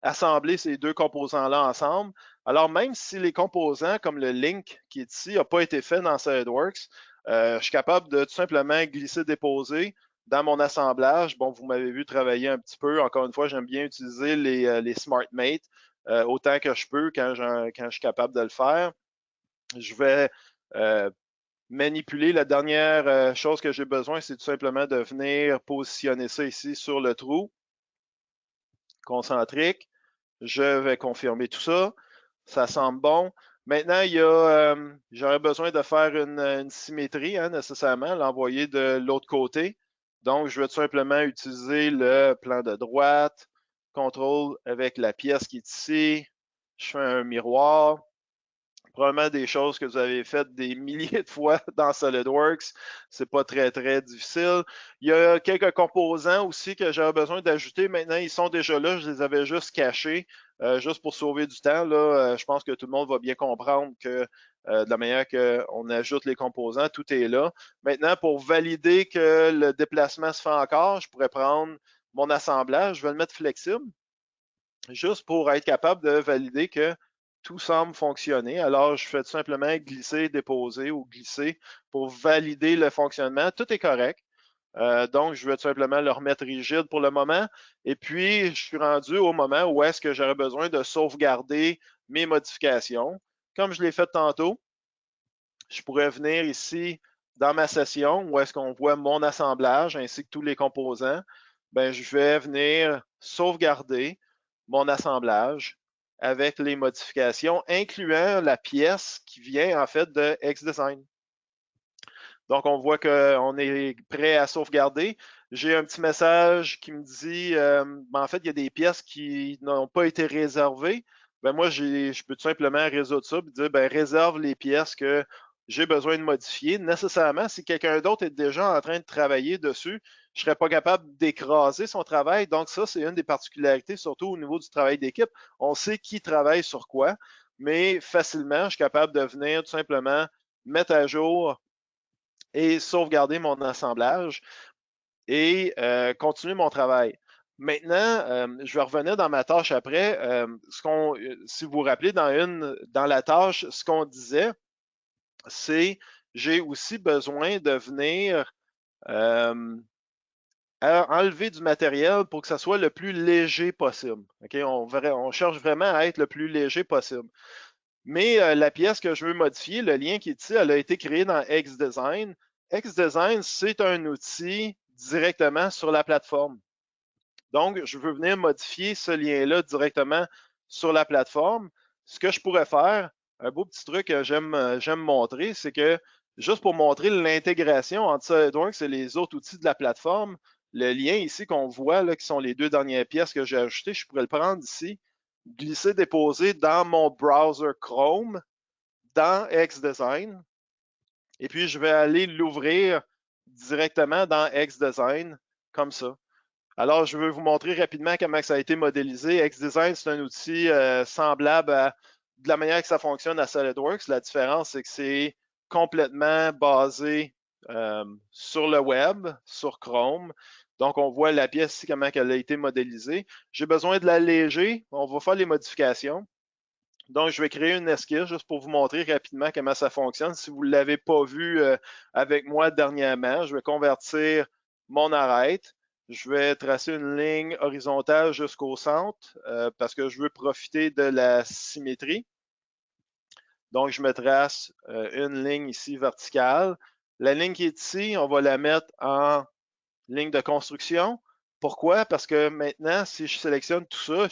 assembler ces deux composants-là ensemble. Alors, même si les composants, comme le link qui est ici, n'a pas été fait dans SolidWorks, je suis capable de tout simplement glisser-déposer dans mon assemblage. Bon, vous m'avez vu travailler un petit peu. Encore une fois, j'aime bien utiliser les SmartMate autant que je peux quand je suis capable de le faire. Je vais manipuler. La dernière chose que j'ai besoin, c'est tout simplement de venir positionner ça ici sur le trou concentrique. Je vais confirmer tout ça. Ça semble bon. Maintenant, j'aurais besoin de faire une symétrie, nécessairement, l'envoyer de l'autre côté. Donc, je vais tout simplement utiliser le plan de droite, contrôle avec la pièce qui est ici. Je fais un miroir. Probablement des choses que vous avez faites des milliers de fois dans SolidWorks. C'est pas très, très difficile. Il y a quelques composants aussi que j'aurais besoin d'ajouter. Maintenant, ils sont déjà là. Je les avais juste cachés, juste pour sauver du temps. Là, je pense que tout le monde va bien comprendre que de la manière qu'on ajoute les composants, tout est là. Maintenant, pour valider que le déplacement se fait encore, je pourrais prendre mon assemblage. Je vais le mettre flexible, juste pour être capable de valider que tout semble fonctionner. Alors, je fais tout simplement glisser, déposer ou glisser pour valider le fonctionnement. Tout est correct. Donc, je vais tout simplement le remettre rigide pour le moment. Et puis, je suis rendu au moment où est-ce que j'aurais besoin de sauvegarder mes modifications. Comme je l'ai fait tantôt, je pourrais venir ici dans ma session où est-ce qu'on voit mon assemblage ainsi que tous les composants. Bien, je vais venir sauvegarder mon assemblage avec les modifications, incluant la pièce qui vient en fait de XDesign. Donc, on voit qu'on est prêt à sauvegarder. J'ai un petit message qui me dit, ben, en fait, il y a des pièces qui n'ont pas été réservées. Ben, moi, je peux tout simplement résoudre ça et dire, ben, réserve les pièces que j'ai besoin de modifier. Nécessairement, si quelqu'un d'autre est déjà en train de travailler dessus, je ne serais pas capable d'écraser son travail. Donc, ça, c'est une des particularités, surtout au niveau du travail d'équipe. On sait qui travaille sur quoi, mais facilement, je suis capable de venir tout simplement mettre à jour et sauvegarder mon assemblage et continuer mon travail. Maintenant, je vais revenir dans ma tâche après. Si vous vous rappelez, dans la tâche, ce qu'on disait, c'est j'ai aussi besoin de venir enlever du matériel pour que ça soit le plus léger possible. Okay? On cherche vraiment à être le plus léger possible. Mais la pièce que je veux modifier, le lien qui est ici, elle a été créée dans XDesign. XDesign, c'est un outil directement sur la plateforme. Donc, je veux venir modifier ce lien-là directement sur la plateforme. Ce que je pourrais faire, un beau petit truc que j'aime montrer, c'est que juste pour montrer l'intégration entre SolidWorks et les autres outils de la plateforme, le lien ici qu'on voit, là, qui sont les deux dernières pièces que j'ai ajoutées, je pourrais le prendre ici, glisser, déposer dans mon browser Chrome, dans XDesign, et puis je vais aller l'ouvrir directement dans XDesign, comme ça. Alors, je vais vous montrer rapidement comment ça a été modélisé. XDesign, c'est un outil semblable à de la manière que ça fonctionne à SolidWorks. La différence, c'est que c'est complètement basé sur le web, sur Chrome. Donc, on voit la pièce ici, comment elle a été modélisée. J'ai besoin de l'alléger. On va faire les modifications. Donc, je vais créer une esquisse juste pour vous montrer rapidement comment ça fonctionne. Si vous ne l'avez pas vu avec moi dernièrement, je vais convertir mon arête. Je vais tracer une ligne horizontale jusqu'au centre parce que je veux profiter de la symétrie. Donc, je me trace une ligne ici verticale. La ligne qui est ici, on va la mettre en ligne de construction. Pourquoi? Parce que maintenant, si je sélectionne tout ça,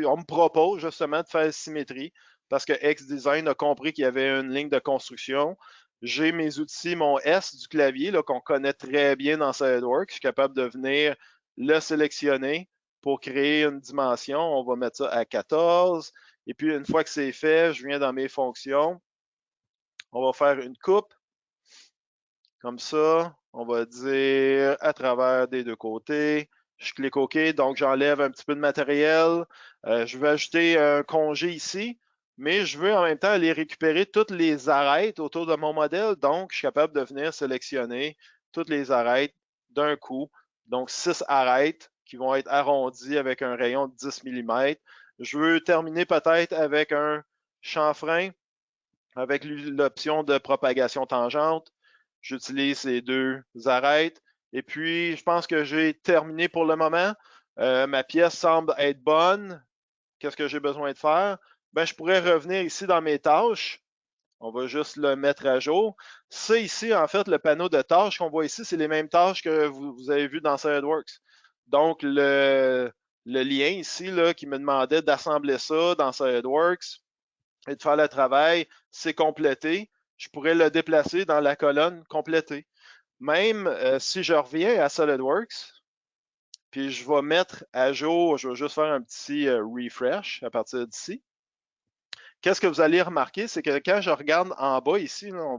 on me propose justement de faire symétrie parce que XDesign a compris qu'il y avait une ligne de construction. J'ai mes outils, mon S du clavier qu'on connaît très bien dans SolidWorks. Je suis capable de venir le sélectionner pour créer une dimension. On va mettre ça à 14. Et puis, une fois que c'est fait, je viens dans mes fonctions. On va faire une coupe. Comme ça, on va dire à travers des deux côtés. Je clique OK, donc j'enlève un petit peu de matériel. Je vais ajouter un congé ici, mais je veux en même temps aller récupérer toutes les arêtes autour de mon modèle. Donc, je suis capable de venir sélectionner toutes les arêtes d'un coup. Donc, 6 arêtes qui vont être arrondies avec un rayon de 10 mm. Je veux terminer peut-être avec un chanfrein avec l'option de propagation tangente. J'utilise ces deux arêtes. Et puis, je pense que j'ai terminé pour le moment. Ma pièce semble être bonne. Qu'est-ce que j'ai besoin de faire? Ben, je pourrais revenir ici dans mes tâches. On va juste le mettre à jour. Ça ici, en fait, le panneau de tâches qu'on voit ici, c'est les mêmes tâches que vous avez vues dans SolidWorks. Donc, le lien ici là, qui me demandait d'assembler ça dans SolidWorks et de faire le travail, c'est complété. Je pourrais le déplacer dans la colonne complétée. Même si je reviens à SolidWorks, puis je vais mettre à jour, je vais juste faire un petit refresh à partir d'ici. Qu'est-ce que vous allez remarquer, c'est que quand je regarde en bas ici, là,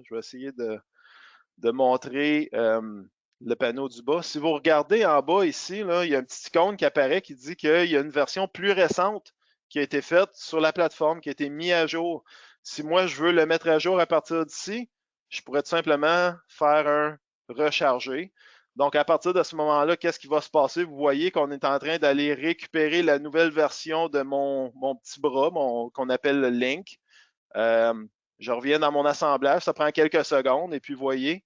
je vais essayer de montrer le panneau du bas. Si vous regardez en bas ici, là, il y a un petit icône qui apparaît qui dit qu'il y a une version plus récente qui a été faite sur la plateforme, qui a été mise à jour. Si moi, je veux le mettre à jour à partir d'ici, je pourrais tout simplement faire un recharger. Donc, à partir de ce moment-là, qu'est-ce qui va se passer? Vous voyez qu'on est en train d'aller récupérer la nouvelle version de mon petit bras, qu'on appelle le Link. Je reviens dans mon assemblage, ça prend quelques secondes, et puis vous voyez,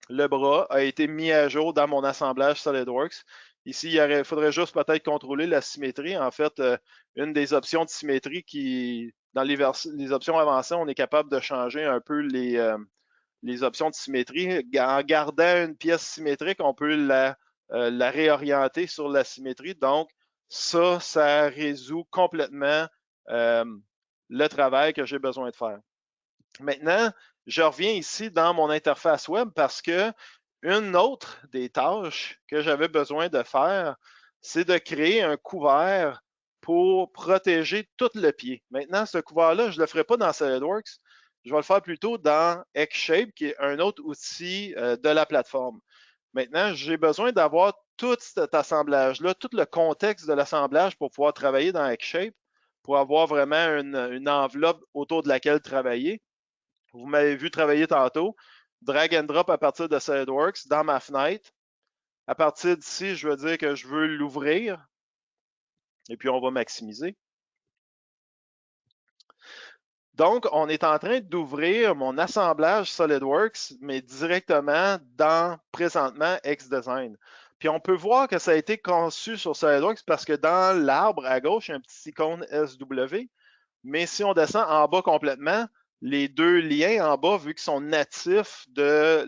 le bras a été mis à jour dans mon assemblage SolidWorks. Ici, il faudrait juste peut-être contrôler la symétrie. En fait, une des options de symétrie dans les options avancées, on est capable de changer un peu les options de symétrie. En gardant une pièce symétrique, on peut la réorienter sur la symétrie. Donc, ça résout complètement le travail que j'ai besoin de faire. Maintenant, je reviens ici dans mon interface web parce que une autre des tâches que j'avais besoin de faire, c'est de créer un couvert pour protéger tout le pied. Maintenant, ce couvert-là, je ne le ferai pas dans SolidWorks, je vais le faire plutôt dans Xshape, qui est un autre outil de la plateforme. Maintenant, j'ai besoin d'avoir tout cet assemblage-là, tout le contexte de l'assemblage pour pouvoir travailler dans Xshape, pour avoir vraiment une enveloppe autour de laquelle travailler. Vous m'avez vu travailler tantôt. Drag and drop à partir de SolidWorks dans ma fenêtre. À partir d'ici, je veux dire que je veux l'ouvrir. Et puis, on va maximiser. Donc, on est en train d'ouvrir mon assemblage SolidWorks, mais directement dans, présentement, XDesign. Puis, on peut voir que ça a été conçu sur SolidWorks parce que dans l'arbre à gauche, il y a un petit icône SW. Mais si on descend en bas complètement, les deux liens en bas, vu qu'ils sont natifs de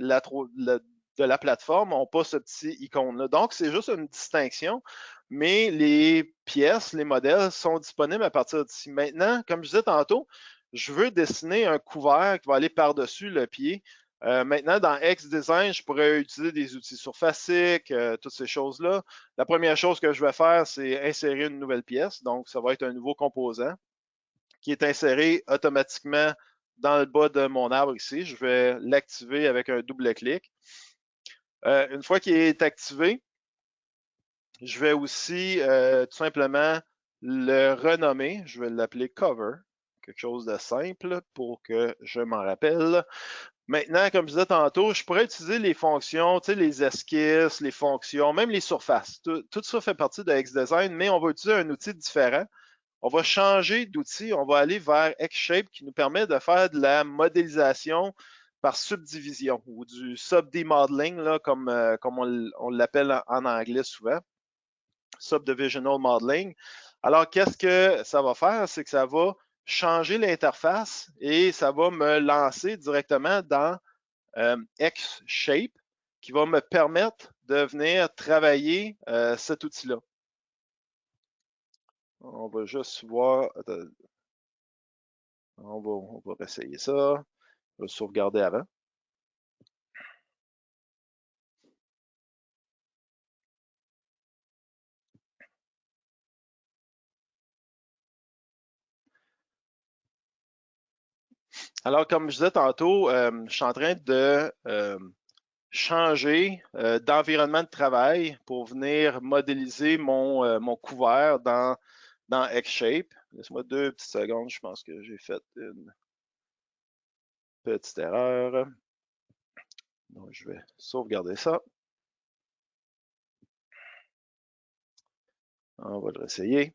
la plateforme, n'ont pas ce petit icône-là. Donc, c'est juste une distinction, mais les pièces, les modèles sont disponibles à partir d'ici. Maintenant, comme je disais tantôt, je veux dessiner un couvert qui va aller par-dessus le pied. Maintenant, dans XDesign, je pourrais utiliser des outils surfaciques, toutes ces choses-là. La première chose que je vais faire, c'est insérer une nouvelle pièce. Donc, ça va être un nouveau composant qui est inséré automatiquement dans le bas de mon arbre ici. Je vais l'activer avec un double clic. Une fois qu'il est activé, je vais aussi tout simplement le renommer. Je vais l'appeler Cover, quelque chose de simple pour que je m'en rappelle. Maintenant, comme je disais tantôt, je pourrais utiliser les fonctions, tu sais, les esquisses, les fonctions, même les surfaces. Tout ça fait partie de XDesign, mais on va utiliser un outil différent. On va changer d'outil, on va aller vers Xshape qui nous permet de faire de la modélisation par subdivision ou du sub-D modeling, là, comme on l'appelle en anglais souvent, subdivisional modeling. Alors, qu'est-ce que ça va faire? C'est que ça va changer l'interface et ça va me lancer directement dans Xshape qui va me permettre de venir travailler cet outil-là. On va juste voir. On va essayer ça. Je vais sauvegarder avant. Alors, comme je disais tantôt, je suis en train de changer d'environnement de travail pour venir modéliser mon couvert dans Xshape. Laisse-moi 2 petites secondes, je pense que j'ai fait une petite erreur. Donc, je vais sauvegarder ça. On va le réessayer.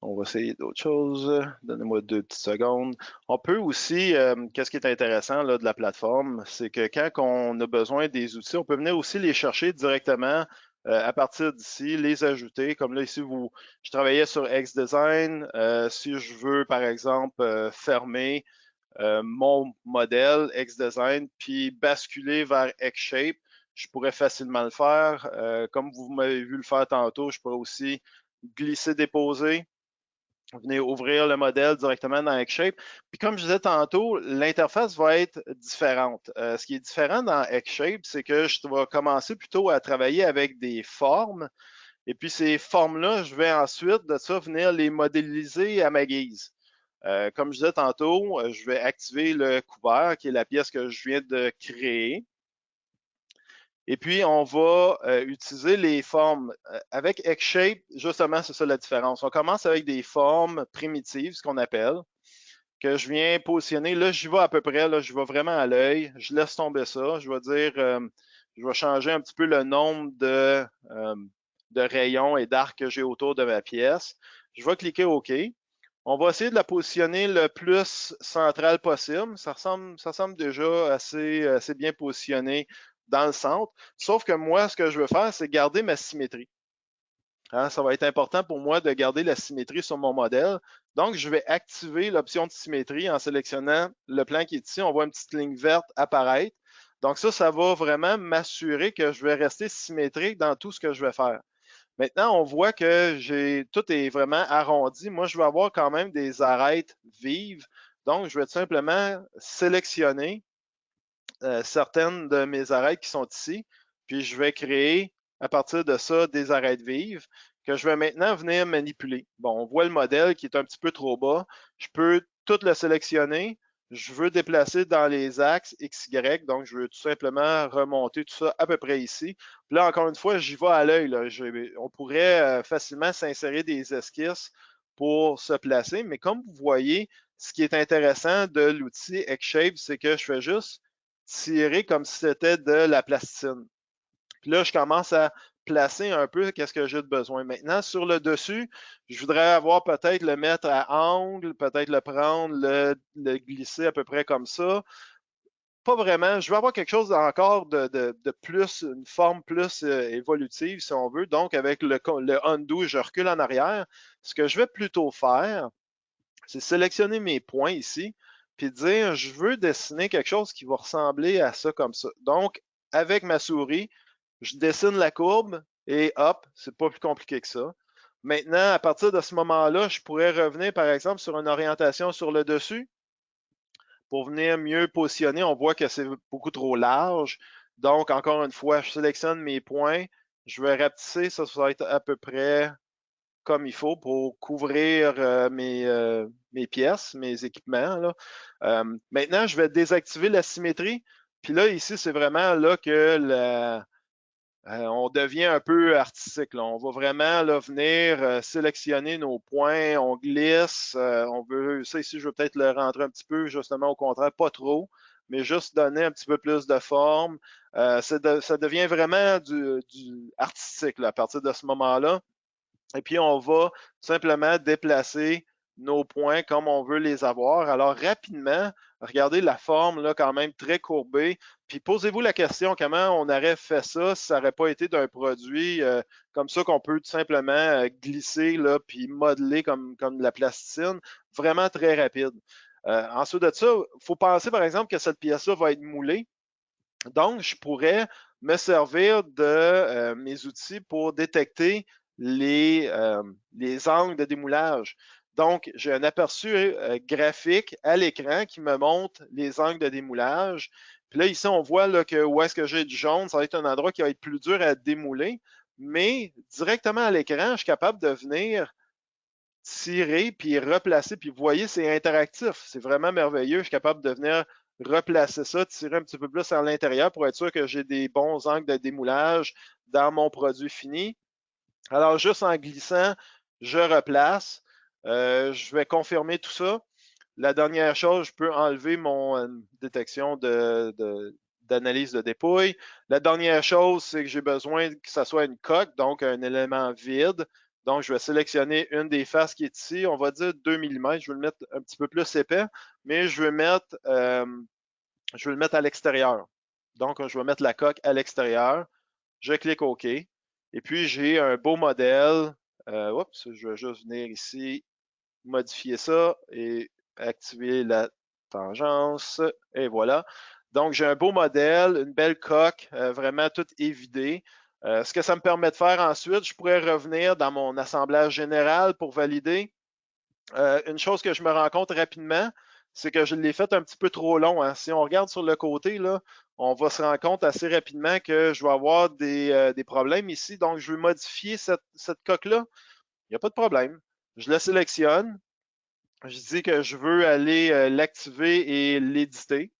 On va essayer d'autres choses. Donnez-moi 2 petites secondes. On peut aussi, qu'est-ce qui est intéressant là, de la plateforme, c'est que quand on a besoin des outils, on peut venir aussi les chercher directement à partir d'ici, les ajouter. Comme là, ici, je travaillais sur XDesign. Si je veux, par exemple, fermer mon modèle XDesign, puis basculer vers Xshape, je pourrais facilement le faire. Comme vous m'avez vu le faire tantôt, je pourrais aussi glisser, déposer, venir ouvrir le modèle directement dans Xshape. Puis comme je disais tantôt, l'interface va être différente. Ce qui est différent dans Xshape, c'est que je vais commencer plutôt à travailler avec des formes. Et puis ces formes-là, je vais ensuite de ça venir les modéliser à ma guise. Comme je disais tantôt, je vais activer le couvert, qui est la pièce que je viens de créer. Et puis, on va utiliser les formes. Avec Xshape, justement, c'est ça la différence. On commence avec des formes primitives, ce qu'on appelle, que je viens positionner. Là, j'y vais à peu près, là, je vais vraiment à l'œil. Je laisse tomber ça. Je vais dire, je vais changer un petit peu le nombre de rayons et d'arcs que j'ai autour de ma pièce. Je vais cliquer OK. On va essayer de la positionner le plus centrale possible. Ça semble déjà assez bien positionné dans le centre. Sauf que moi, ce que je veux faire, c'est garder ma symétrie. Hein, ça va être important pour moi de garder la symétrie sur mon modèle. Donc, je vais activer l'option de symétrie en sélectionnant le plan qui est ici. On voit une petite ligne verte apparaître. Donc ça va vraiment m'assurer que je vais rester symétrique dans tout ce que je vais faire. Maintenant, on voit que tout est vraiment arrondi. Moi, je vais avoir quand même des arêtes vives. Donc, je vais tout simplement sélectionner certaines de mes arêtes qui sont ici, puis je vais créer à partir de ça des arêtes vives que je vais maintenant venir manipuler. Bon, on voit le modèle qui est un petit peu trop bas. Je peux tout le sélectionner. Je veux déplacer dans les axes X, Y, donc je veux tout simplement remonter tout ça à peu près ici. Puis là, encore une fois, j'y vais à l'œil. On pourrait facilement s'insérer des esquisses pour se placer, mais comme vous voyez, ce qui est intéressant de l'outil Xshape, c'est que je fais juste tirer comme si c'était de la plasticine. Puis là, je commence à placer un peu qu'est-ce que j'ai de besoin. Maintenant, sur le dessus, je voudrais avoir peut-être le mettre à angle, peut-être le prendre, le glisser à peu près comme ça. Pas vraiment. Je veux avoir quelque chose encore de plus, une forme plus évolutive, si on veut. Donc, avec le undo, je recule en arrière. Ce que je vais plutôt faire, c'est sélectionner mes points ici, puis dire, je veux dessiner quelque chose qui va ressembler à ça comme ça. Donc, avec ma souris, je dessine la courbe et hop, c'est pas plus compliqué que ça. Maintenant, à partir de ce moment-là, je pourrais revenir, par exemple, sur une orientation sur le dessus pour venir mieux positionner. On voit que c'est beaucoup trop large. Donc, encore une fois, je sélectionne mes points. Je vais rapetisser, ça va être à peu près comme il faut pour couvrir mes pièces, mes équipements. Là. Maintenant, je vais désactiver la symétrie. Puis là, ici, c'est vraiment là que on devient un peu artistique. Là. On va vraiment là, venir sélectionner nos points, on glisse. On veut, ça ici, je vais peut-être le rentrer un petit peu, justement, au contraire, pas trop, mais juste donner un petit peu plus de forme. Ça devient vraiment du artistique là, à partir de ce moment-là. Et puis, on va simplement déplacer nos points comme on veut les avoir. Alors, rapidement, regardez la forme là, quand même très courbée. Puis, posez-vous la question, comment on aurait fait ça si ça n'aurait pas été d'un produit comme ça qu'on peut tout simplement glisser là, puis modeler comme de la plasticine. Vraiment très rapide. Ensuite de ça, il faut penser, par exemple, que cette pièce-là va être moulée. Donc, je pourrais me servir de mes outils pour détecter les angles de démoulage. Donc, j'ai un aperçu graphique à l'écran qui me montre les angles de démoulage. Puis là, ici, on voit là, que où est-ce que j'ai du jaune, ça va être un endroit qui va être plus dur à démouler. Mais directement à l'écran, je suis capable de venir tirer puis replacer. Puis vous voyez, c'est interactif. C'est vraiment merveilleux. Je suis capable de venir replacer ça, tirer un petit peu plus à l'intérieur pour être sûr que j'ai des bons angles de démoulage dans mon produit fini. Alors, juste en glissant, je replace. Je vais confirmer tout ça. La dernière chose, je peux enlever mon détection d'analyse de dépouille. La dernière chose, c'est que j'ai besoin que ça soit une coque, donc un élément vide. Donc, je vais sélectionner une des faces qui est ici. On va dire 2 mm. Je vais le mettre un petit peu plus épais, mais je vais le mettre à l'extérieur. Donc, je vais mettre la coque à l'extérieur. Je clique OK. Et puis, j'ai un beau modèle. Oups, je vais juste venir ici, modifier ça et activer la tangence. Et voilà. Donc, j'ai un beau modèle, une belle coque, vraiment toute évidée. Ce que ça me permet de faire ensuite, je pourrais revenir dans mon assemblage général pour valider. Une chose que je me rends compte rapidement, c'est que je l'ai fait un petit peu trop long. Hein. Si on regarde sur le côté, là, on va se rendre compte assez rapidement que je vais avoir des problèmes ici. Donc, je vais modifier cette coque-là. Il n'y a pas de problème. Je la sélectionne. Je dis que je veux aller l'activer et l'éditer.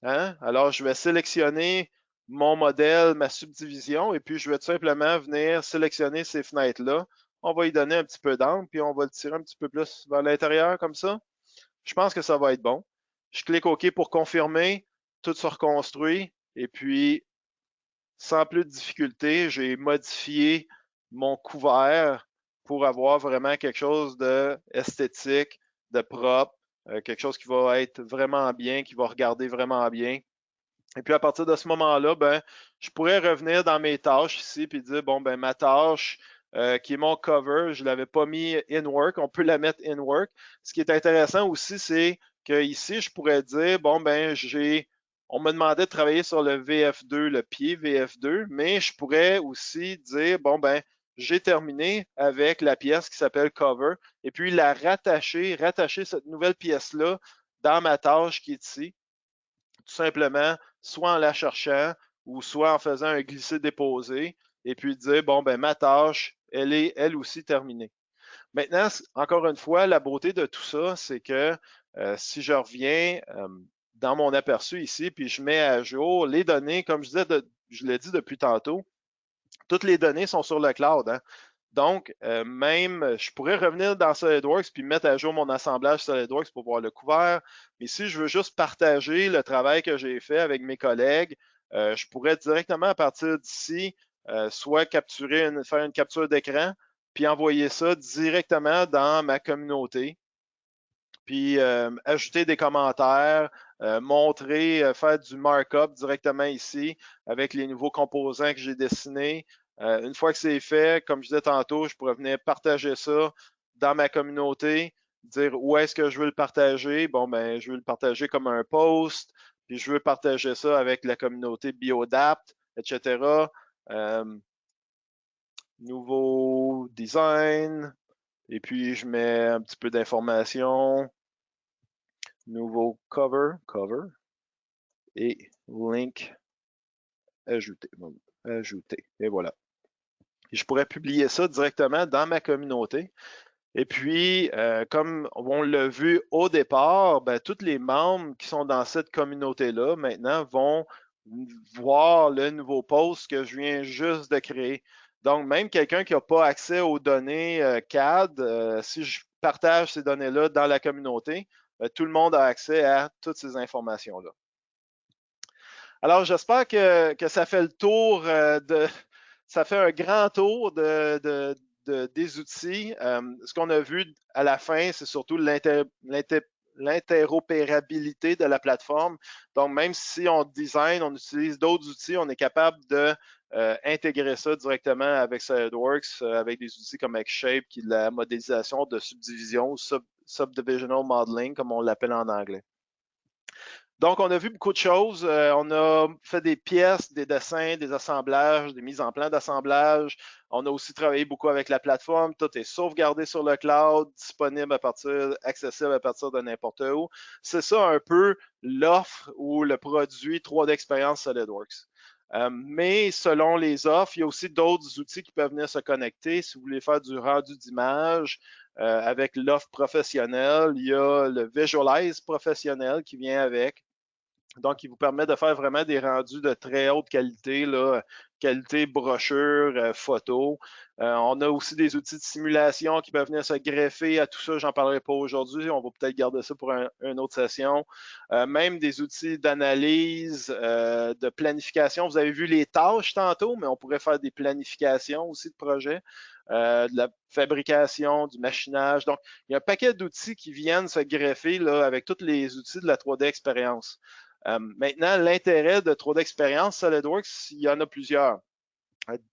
Hein? Alors, je vais sélectionner mon modèle, ma subdivision, et puis je vais tout simplement venir sélectionner ces fenêtres-là. On va y donner un petit peu d'angle, puis on va le tirer un petit peu plus vers l'intérieur comme ça. Je pense que ça va être bon. Je clique OK pour confirmer. Tout se reconstruit. Et puis, sans plus de difficulté, j'ai modifié mon couvert pour avoir vraiment quelque chose d'esthétique, de propre, quelque chose qui va être vraiment bien, qui va regarder vraiment bien. Et puis à partir de ce moment-là, ben, je pourrais revenir dans mes tâches ici puis dire, bon, ben, ma tâche qui est mon cover, je ne l'avais pas mis in work, on peut la mettre in work. Ce qui est intéressant aussi, c'est que ici, je pourrais dire, bon, ben, on me demandait de travailler sur le VF2, le pied VF2, mais je pourrais aussi dire, bon, ben, j'ai terminé avec la pièce qui s'appelle cover, et puis la rattacher cette nouvelle pièce-là dans ma tâche qui est ici, tout simplement, soit en la cherchant ou soit en faisant un glisser-déposer, et puis dire, bon, ben, ma tâche, elle est elle aussi terminée. Maintenant, encore une fois, la beauté de tout ça, c'est que si je reviens dans mon aperçu ici, puis je mets à jour les données, comme je l'ai dit depuis tantôt, toutes les données sont sur le cloud. Hein? Donc, même, je pourrais revenir dans SolidWorks puis mettre à jour mon assemblage SolidWorks pour voir le couvert. Mais si je veux juste partager le travail que j'ai fait avec mes collègues, je pourrais directement à partir d'ici, soit faire une capture d'écran, puis envoyer ça directement dans ma communauté, puis ajouter des commentaires, faire du markup directement ici avec les nouveaux composants que j'ai dessinés. Une fois que c'est fait, comme je disais tantôt, je pourrais venir partager ça dans ma communauté, dire où est-ce que je veux le partager. Bon, ben, je veux le partager comme un post, puis je veux partager ça avec la communauté Biodapt, etc. Nouveau design, et puis je mets un petit peu d'informations. Nouveau cover, et link ajouté. Ajouté. Et voilà. Et je pourrais publier ça directement dans ma communauté. Et puis, comme on l'a vu au départ, ben, tous les membres qui sont dans cette communauté-là maintenant vont voir le nouveau post que je viens juste de créer. Donc, même quelqu'un qui n'a pas accès aux données CAD, si je partage ces données-là dans la communauté, ben, tout le monde a accès à toutes ces informations-là. Alors, j'espère que ça fait le tour ça fait un grand tour des outils. Ce qu'on a vu à la fin, c'est surtout l'interopérabilité de la plateforme. Donc, même si on design, on utilise d'autres outils, on est capable de intégrer ça directement avec SolidWorks, avec des outils comme Xshape, qui est la modélisation de subdivision, subdivisional modeling, comme on l'appelle en anglais. Donc, on a vu beaucoup de choses. On a fait des pièces, des dessins, des assemblages, des mises en plan d'assemblage. On a aussi travaillé beaucoup avec la plateforme. Tout est sauvegardé sur le cloud, disponible accessible à partir de n'importe où. C'est ça un peu l'offre ou le produit 3D Experience SolidWorks. Mais selon les offres, il y a aussi d'autres outils qui peuvent venir se connecter. Si vous voulez faire du rendu d'image, avec l'offre professionnelle, il y a le Visualize professionnel qui vient avec. Donc, il vous permet de faire vraiment des rendus de très haute qualité, là, qualité brochure, photo. On a aussi des outils de simulation qui peuvent venir se greffer à tout ça. J'en parlerai pas aujourd'hui. On va peut-être garder ça pour une autre session. Même des outils d'analyse, de planification. Vous avez vu les tâches tantôt, mais on pourrait faire des planifications aussi de projets. De la fabrication, du machinage. Donc, il y a un paquet d'outils qui viennent se greffer là, avec tous les outils de la 3D expérience. Maintenant, l'intérêt de 3D expérience SolidWorks, il y en a plusieurs.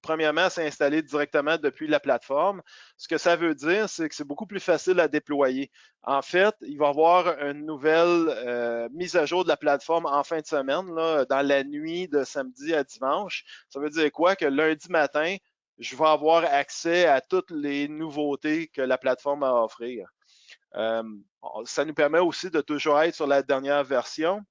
Premièrement, c'est installé directement depuis la plateforme. Ce que ça veut dire, c'est que c'est beaucoup plus facile à déployer. En fait, il va y avoir une nouvelle mise à jour de la plateforme en fin de semaine, là, dans la nuit de samedi à dimanche. Ça veut dire quoi? Que lundi matin, je vais avoir accès à toutes les nouveautés que la plateforme a à offrir. Ça nous permet aussi de toujours être sur la dernière version.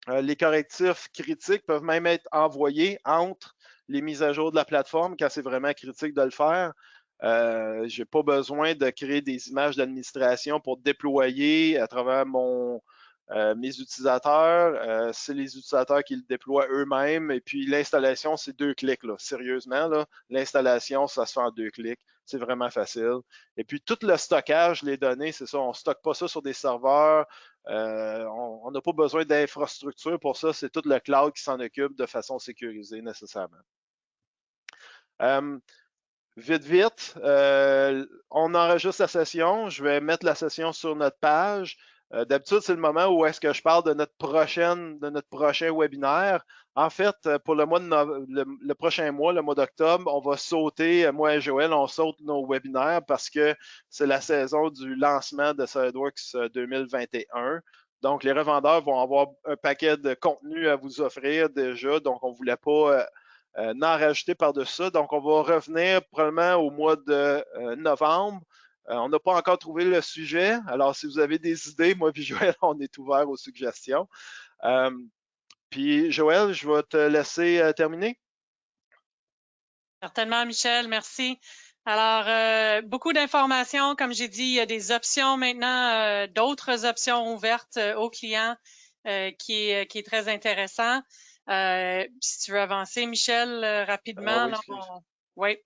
Les correctifs critiques peuvent même être envoyés entre les mises à jour de la plateforme quand c'est vraiment critique de le faire. Je n'ai pas besoin de créer des images d'administration pour déployer à travers mes utilisateurs. C'est les utilisateurs qui le déploient eux-mêmes. Et puis l'installation, c'est 2 clics. Là. Sérieusement, l'installation, ça se fait en 2 clics. C'est vraiment facile. Et puis tout le stockage, les données, c'est ça. On ne stocke pas ça sur des serveurs. On n'a pas besoin d'infrastructure pour ça. C'est tout le cloud qui s'en occupe de façon sécurisée nécessairement. Vite, on enregistre la session. Je vais mettre la session sur notre page. D'habitude, c'est le moment où est-ce que je parle de notre prochain webinaire. En fait, pour le prochain mois, le mois d'octobre, on va sauter, moi et Joël, on saute nos webinaires parce que c'est la saison du lancement de SolidWorks 2021. Donc, les revendeurs vont avoir un paquet de contenu à vous offrir déjà. Donc, on ne voulait pas n'en rajouter par-dessus ça. Donc, on va revenir probablement au mois de novembre. On n'a pas encore trouvé le sujet. Alors, si vous avez des idées, moi et Joël, on est ouvert aux suggestions. Puis, Joël, je vais te laisser terminer. Certainement, Michel, merci. Alors, beaucoup d'informations. Comme j'ai dit, il y a des options maintenant, d'autres options ouvertes aux clients qui est très intéressant. Si tu veux avancer, Michel, rapidement. Oui, Là, oui,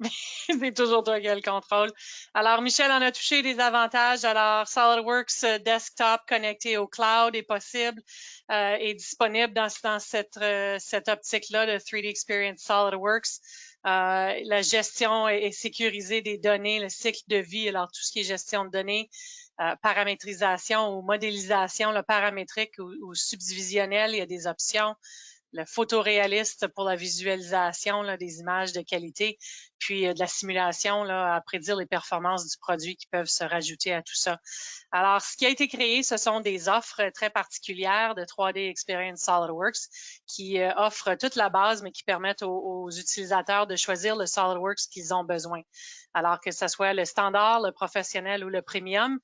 c'est toujours toi qui as le contrôle. Alors, Michel en a touché des avantages. Alors, SolidWorks Desktop connecté au cloud est possible, est disponible dans cette optique-là de 3D Experience SolidWorks. La gestion et sécurisée des données, le cycle de vie, alors tout ce qui est gestion de données, paramétrisation ou modélisation, le paramétrique ou subdivisionnel, il y a des options. Le photoréaliste pour la visualisation là, des images de qualité, puis de la simulation là, à prédire les performances du produit qui peuvent se rajouter à tout ça. Alors, ce qui a été créé, ce sont des offres très particulières de 3D Experience SolidWorks qui offrent toute la base, mais qui permettent aux utilisateurs de choisir le SolidWorks qu'ils ont besoin. Alors que ce soit le standard, le professionnel ou le premium,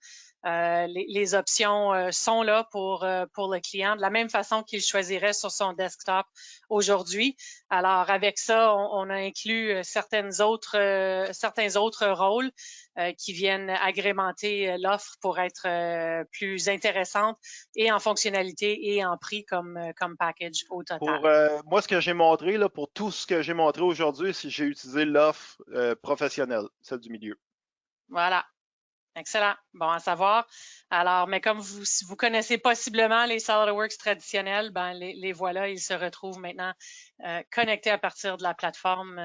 les options sont là pour le client de la même façon qu'il choisirait sur son desktop aujourd'hui. Alors, avec ça, on a inclus certains autres rôles qui viennent agrémenter l'offre pour être plus intéressante et en fonctionnalité et en prix comme package au total. Pour moi, ce que j'ai montré, là, pour tout ce que j'ai montré aujourd'hui, c'est que j'ai utilisé l'offre professionnelle, celle du milieu. Voilà. Excellent. Bon à savoir. Alors, mais comme vous connaissez possiblement les SolidWorks traditionnels, ben les voilà, ils se retrouvent maintenant connectés à partir de la plateforme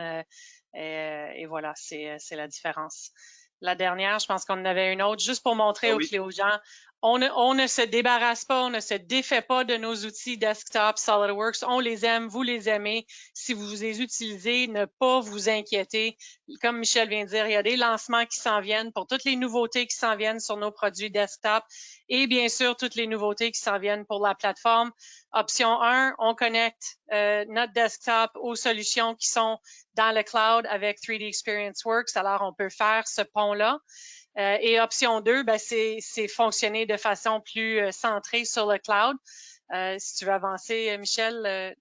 et voilà, c'est la différence. La dernière, je pense qu'on en avait une autre, juste pour montrer aux gens, on ne se débarrasse pas, on ne se défait pas de nos outils desktop SolidWorks. On les aime, vous les aimez. Si vous les utilisez, ne pas vous inquiéter. Comme Michel vient de dire, il y a des lancements qui s'en viennent pour toutes les nouveautés qui s'en viennent sur nos produits desktop et bien sûr toutes les nouveautés qui s'en viennent pour la plateforme. Option 1, on connecte notre desktop aux solutions qui sont dans le cloud avec 3D Experience Works. Alors, on peut faire ce pont-là. Et option 2, ben, c'est fonctionner de façon plus centrée sur le cloud. Si tu veux avancer, Michel,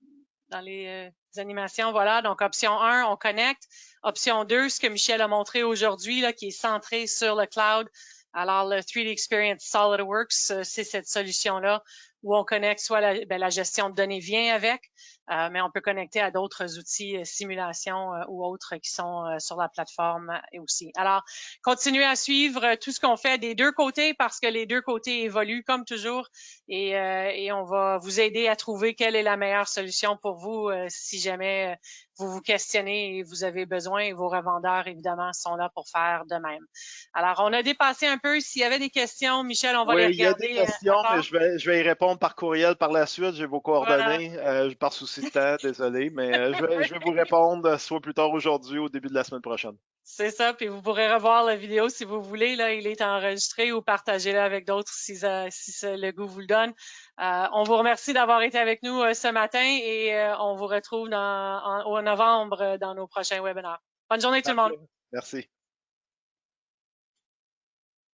dans les animations, voilà. Donc, option 1, on connecte. Option 2, ce que Michel a montré aujourd'hui, là, qui est centré sur le cloud. Alors, le 3D Experience SolidWorks, c'est cette solution-là où on connecte soit la gestion de données vient avec, mais on peut connecter à d'autres outils simulation ou autres qui sont sur la plateforme aussi. Alors, continuez à suivre tout ce qu'on fait des deux côtés parce que les deux côtés évoluent comme toujours et on va vous aider à trouver quelle est la meilleure solution pour vous si jamais vous vous questionnez et vous avez besoin et vos revendeurs, évidemment, sont là pour faire de même. Alors, on a dépassé un peu. S'il y avait des questions, Michel, on va les regarder. Il y a des questions, mais je vais y répondre par courriel par la suite. J'ai vos coordonnées. Voilà. Par souci de temps, désolé, mais je vais vous répondre soit plus tard aujourd'hui ou au début de la semaine prochaine. C'est ça, puis vous pourrez revoir la vidéo si vous voulez. Là, il est enregistré ou partagez-le avec d'autres si le goût vous le donne. On vous remercie d'avoir été avec nous ce matin et on vous retrouve au novembre dans nos prochains webinaires. Bonne journée tout le monde. Merci.